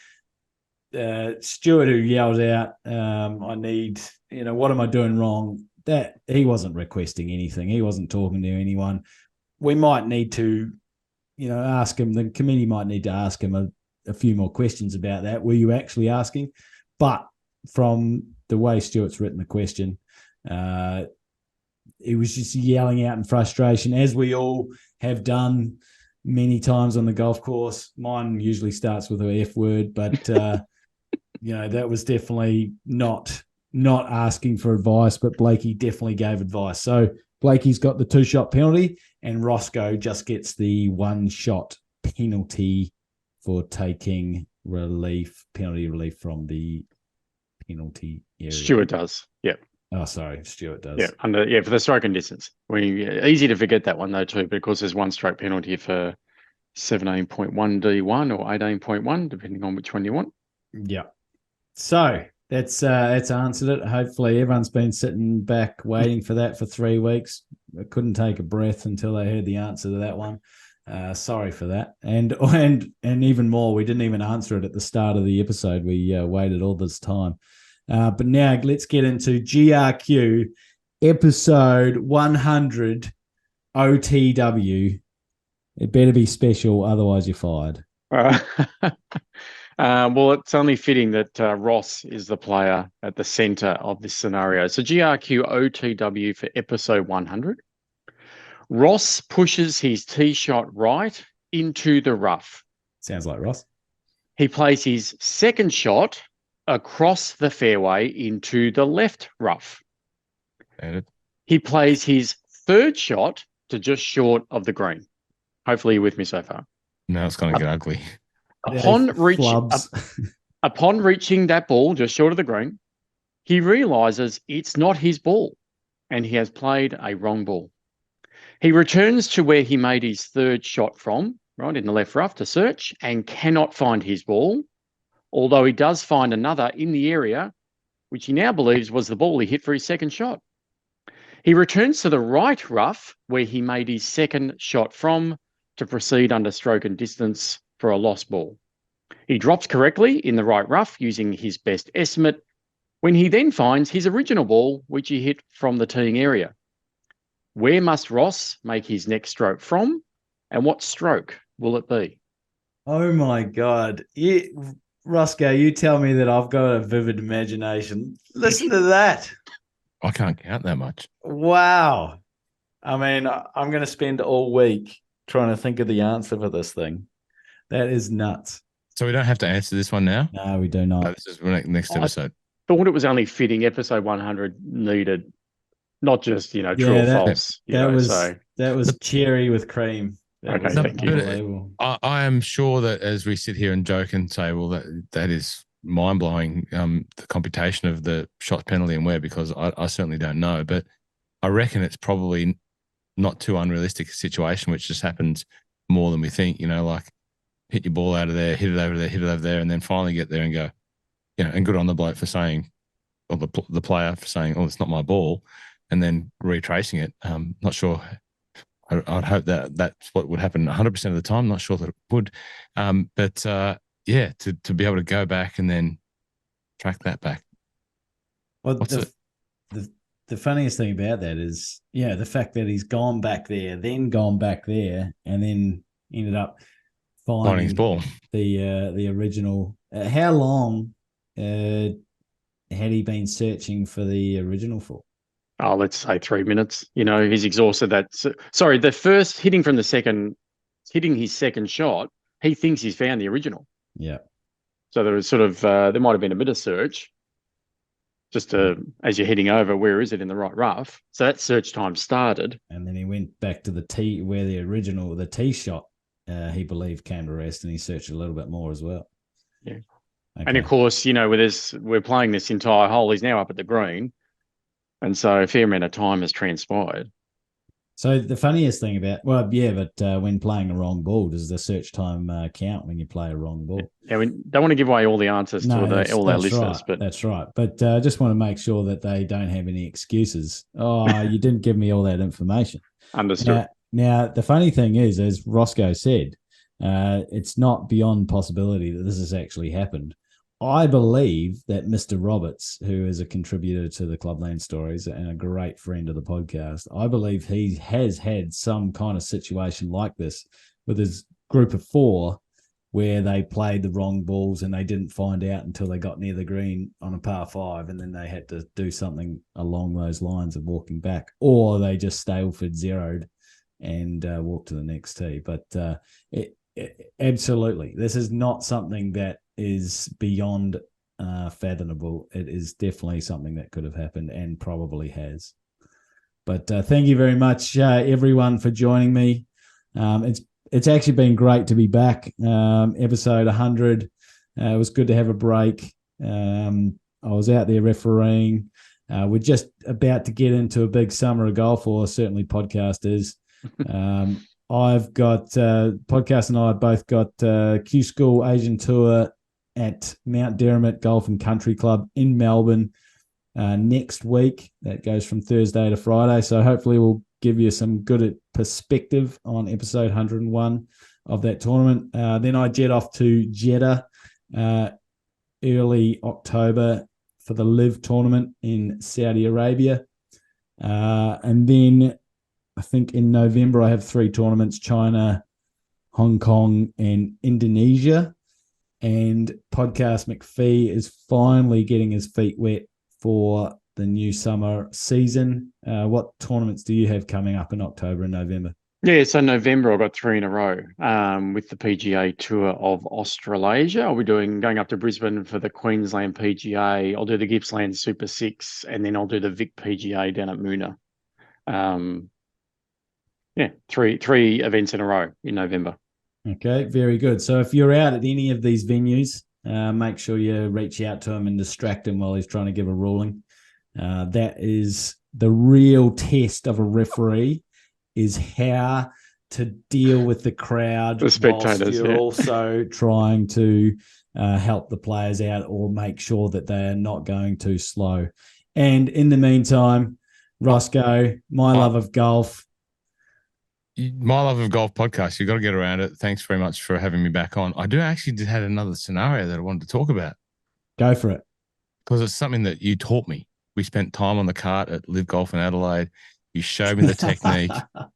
Stuart who yelled out, I need, what am I doing wrong? That he wasn't requesting anything. He wasn't talking to anyone. We might need to, ask him, the committee might need to ask him a few more questions about that. Were you actually asking? But from the way Stuart's written the question, he was just yelling out in frustration, as we all have done many times on the golf course. Mine usually starts with a F word, but that was definitely not asking for advice, but Blakey definitely gave advice. So Blakey's got the 2-shot penalty, and Rossco just gets the 1-shot penalty for taking penalty relief from the penalty area. Stuart does. Yeah. Oh, sorry, Stuart does. Yeah, for the stroke and distance. Easy to forget that one though too, but of course there's 1 stroke penalty for 17.1 D1 or 18.1, depending on which one you want. Yeah. So that's answered it. Hopefully everyone's been sitting back waiting for that for 3 weeks. I couldn't take a breath until I heard the answer to that one. Sorry for that. And even more, we didn't even answer it at the start of the episode. We waited all this time. But now let's get into GRQ episode 100 OTW. It better be special, otherwise you're fired. Well, it's only fitting that Ross is the player at the centre of this scenario. So GRQOTW for episode 100. Ross pushes his tee shot right into the rough. Sounds like Ross. He plays his second shot across the fairway into the left rough. He plays his third shot to just short of the green. Hopefully you're with me so far. Now it's going to get ugly. Upon reaching that ball just short of the green, he realises it's not his ball and he has played a wrong ball. He returns to where he made his third shot from, right in the left rough, to search, and cannot find his ball, although he does find another in the area, which he now believes was the ball he hit for his second shot. He returns to the right rough where he made his second shot from to proceed under stroke and distance for a lost ball. He drops correctly in the right rough using his best estimate when he then finds his original ball, which he hit from the teeing area. Where must Ross make his next stroke from, and what stroke will it be? Oh my God. Roscoe, you tell me that I've got a vivid imagination. Listen to that. I can't count that much. Wow. I mean, I'm going to spend all week trying to think of the answer for this thing. That is nuts. So we don't have to answer this one now? No, we do not. No, this is next episode. I thought it was only fitting episode 100 needed, not just, true or false. That was cherry with cream. Okay, thank you. I am sure that as we sit here and joke and say, well, that is mind-blowing, the computation of the shot penalty and where, because I certainly don't know. But I reckon it's probably not too unrealistic a situation, which just happens more than we think, like hit your ball out of there, hit it over there, and then finally get there and go, and good on the bloke for saying, or the player for saying, oh, it's not my ball, and then retracing it. Not sure. I'd hope that that's what would happen 100% of the time. Not sure that it would. But to be able to go back and then track that back. Well, the funniest thing about that is, the fact that he's gone back there, then gone back there, and then ended up finding his ball. The original. How long had he been searching for the original for? Oh, let's say 3 minutes. He's exhausted that. Sorry, the first hitting his second shot, he thinks he's found the original. Yeah. So there was there might have been a bit of search just as you're heading over, where is it in the right rough? So that search time started. And then he went back to the tee where the tee shot, he believed came to rest, and he searched a little bit more as well. Yeah. Okay. And of course, we're playing this entire hole. He's now up at the green. And so a fair amount of time has transpired. So the funniest thing about, when playing a wrong ball, does the search time count when you play a wrong ball? Yeah, we don't want to give away all the answers to all our listeners. Right. But that's right. But I just want to make sure that they don't have any excuses. Oh, you didn't give me all that information. Understood. Now, the funny thing is, as Rossco said, it's not beyond possibility that this has actually happened. I believe that Mr. Roberts, who is a contributor to the Clubland Stories and a great friend of the podcast, I believe he has had some kind of situation like this with his group of 4 where they played the wrong balls and they didn't find out until they got near the green on a par 5, and then they had to do something along those lines of walking back, or they just Staleford zeroed and walked to the next tee. But absolutely, this is not something that is beyond fathomable. It is definitely something that could have happened and probably has. But thank you very much, everyone, for joining me. It's actually been great to be back. Episode 100. It was good to have a break. I was out there refereeing. We're just about to get into a big summer of golf, or certainly podcast is. I've got podcast and I both got Q School Asian Tour at Mount Derrimut Golf and Country Club in Melbourne next week. That goes from Thursday to Friday. So hopefully we'll give you some good perspective on episode 101 of that tournament. Then I jet off to Jeddah early October for the Live tournament in Saudi Arabia. And then I think in November I have 3 tournaments: China, Hong Kong, and Indonesia. And Podcast McPhee is finally getting his feet wet for the new summer season. What tournaments do you have coming up in October and November? Yeah, so November I've got 3 in a row with the PGA Tour of Australasia. I'll be going up to Brisbane for the Queensland PGA. I'll do the Gippsland Super 6, and then I'll do the Vic PGA down at Moona. Yeah, three events in a row in November. Okay, very good. So if you're out at any of these venues, make sure you reach out to him and distract him while he's trying to give a ruling. That is the real test of a referee, is how to deal with the crowd, the spectators, whilst you're also trying to help the players out or make sure that they are not going too slow. And in the meantime, Rossco, my love of golf. My Love of Golf podcast. You've got to get around it. Thanks very much for having me back on. I had another scenario that I wanted to talk about. Go for it. Because it's something that you taught me. We spent time on the cart at Live Golf in Adelaide. You showed me the technique,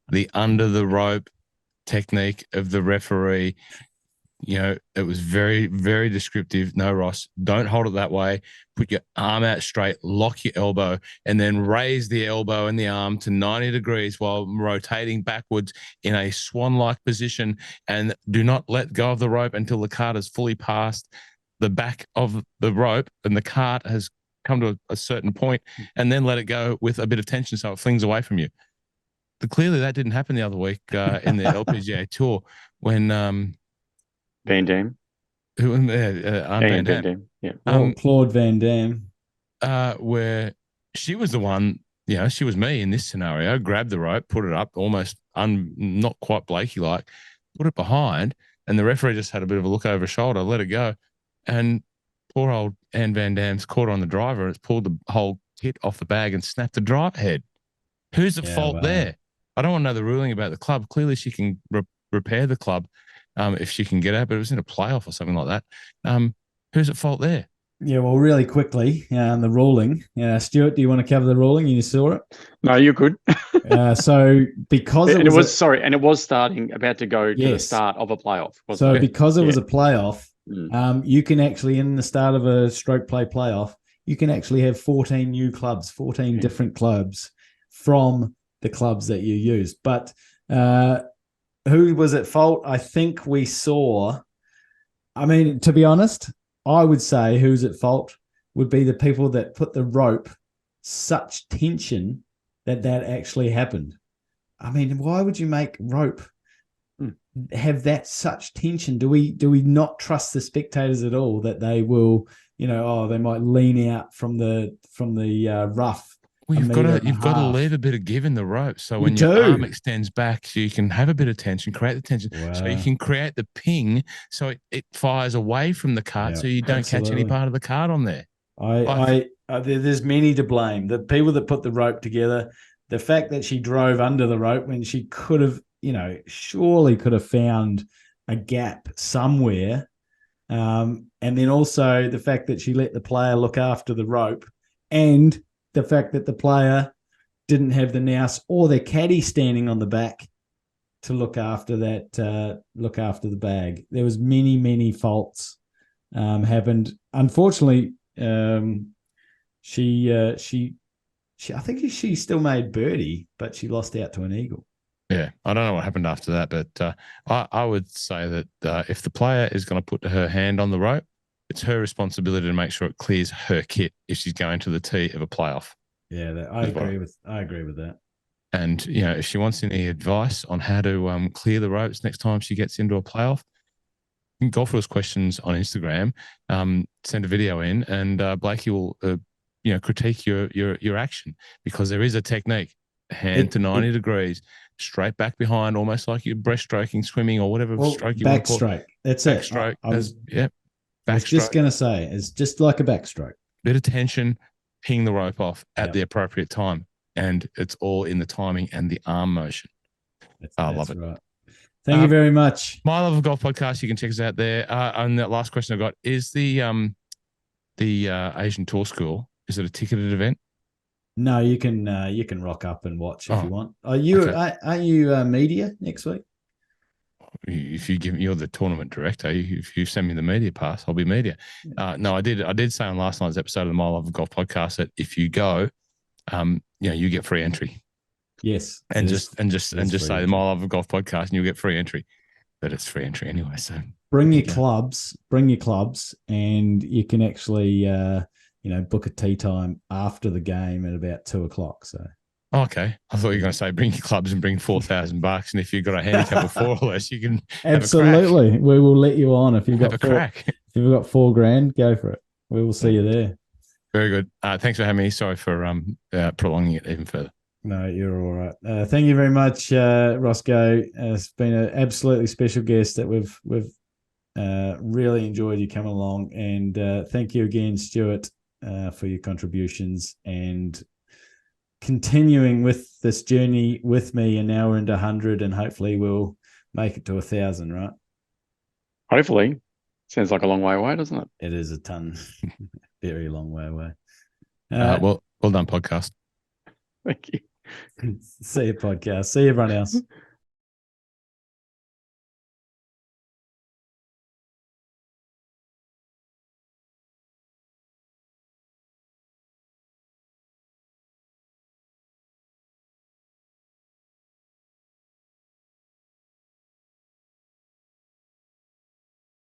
the under the rope technique of the referee. You know, it was very, very descriptive. No, Ross, don't hold it that way. Put your arm out straight, lock your elbow, and then raise the elbow and the arm to 90 degrees while rotating backwards in a swan-like position. And do not let go of the rope until the cart has fully passed the back of the rope and the cart has come to a certain point, and then let it go with a bit of tension so it flings away from you. But clearly that didn't happen the other week in the LPGA Tour when Van Dam. Van Dam. Yeah. Claude Van Dam. Where she was the one, she was me in this scenario, grabbed the rope, put it up, almost not quite Blakey-like, put it behind, and the referee just had a bit of a look over his shoulder, let it go. And poor old Anne Van Dam's caught on the driver. It's pulled the whole kit off the bag and snapped the drive head. Who's at fault there? I don't want to know the ruling about the club. Clearly she can repair the club if she can get out, but it was in a playoff or something like that. Who's at fault there? Yeah, well, really quickly, the ruling. Stuart, do you want to cover the ruling? You saw it? No, you're good. So because it was starting about to go to the start of a playoff. So because it was a playoff, you can actually, in the start of a stroke play playoff, you can actually have 14 new clubs, 14 different clubs from the clubs that you used. But who was at fault? I think we saw, to be honest, I would say who's at fault would be the people that put the rope such tension that actually happened. Why would you make rope have that such tension? Do we not trust the spectators at all that they will, they might lean out from the rough? Well, you've got to leave a bit of give in the rope. So when your arm extends back, so you can have a bit of tension, create the tension. Wow. So you can create the ping so it fires away from the cart, so you don't catch any part of the cart on there. There's many to blame. The people that put the rope together, the fact that she drove under the rope when she could have, surely could have found a gap somewhere And then also the fact that she let the player look after the rope, and the fact that the player didn't have the nous or their caddy standing on the back to look after the bag. There was many faults happened. Unfortunately, she I think she still made birdie, but she lost out to an eagle. Yeah, I don't know what happened after that, but I would say that if the player is going to put her hand on the rope, it's her responsibility to make sure it clears her kit if she's going to the tee of a playoff. Yeah, I agree with that. And if she wants any advice on how to clear the ropes next time she gets into a playoff, GolfRules Questions on Instagram, send a video in, and Blakey will critique your action, because there is a technique: hand to 90 degrees, straight back behind, almost like you're breaststroking, swimming, or whatever stroke you want to call it. Backstroke. That's it. Backstroke. I was just going to say, it's just like a backstroke. Bit of tension, ping the rope off at the appropriate time, and it's all in the timing and the arm motion. I love it. Right. Thank you very much. My Love of Golf podcast. You can check us out there. And that last question I got is the Asian Tour School. Is it a ticketed event? No, you can rock up and watch if you want. Are you media next week? If you're the tournament director, if you send me the media pass, I'll be media. No, I did say on last night's episode of the My Love of Golf podcast that if you go, you get free entry. Yes, and just say the My Love of Golf podcast, and you'll get free entry. But it's free entry anyway. So bring your clubs, and you can actually book a tee time after the game at about 2:00. So. Okay, I thought you were going to say bring your clubs and bring $4,000, and if you've got a handicap of 4 or less, you can absolutely. We will let you on if you've got a crack. If you've got $4,000, go for it. We will see you there. Very good. Thanks for having me. Sorry for prolonging it even further. No, you're all right. Thank you very much, Rossco. It's been an absolutely special guest that we've really enjoyed you coming along, and thank you again, Stuart, for your contributions and continuing with this journey with me. And now we're into 100, and hopefully we'll make it to 1,000, right? Hopefully. Sounds like a long way away, doesn't it? It is a ton. Very long way away. Well done, podcast. Thank you. See you, podcast. See everyone else.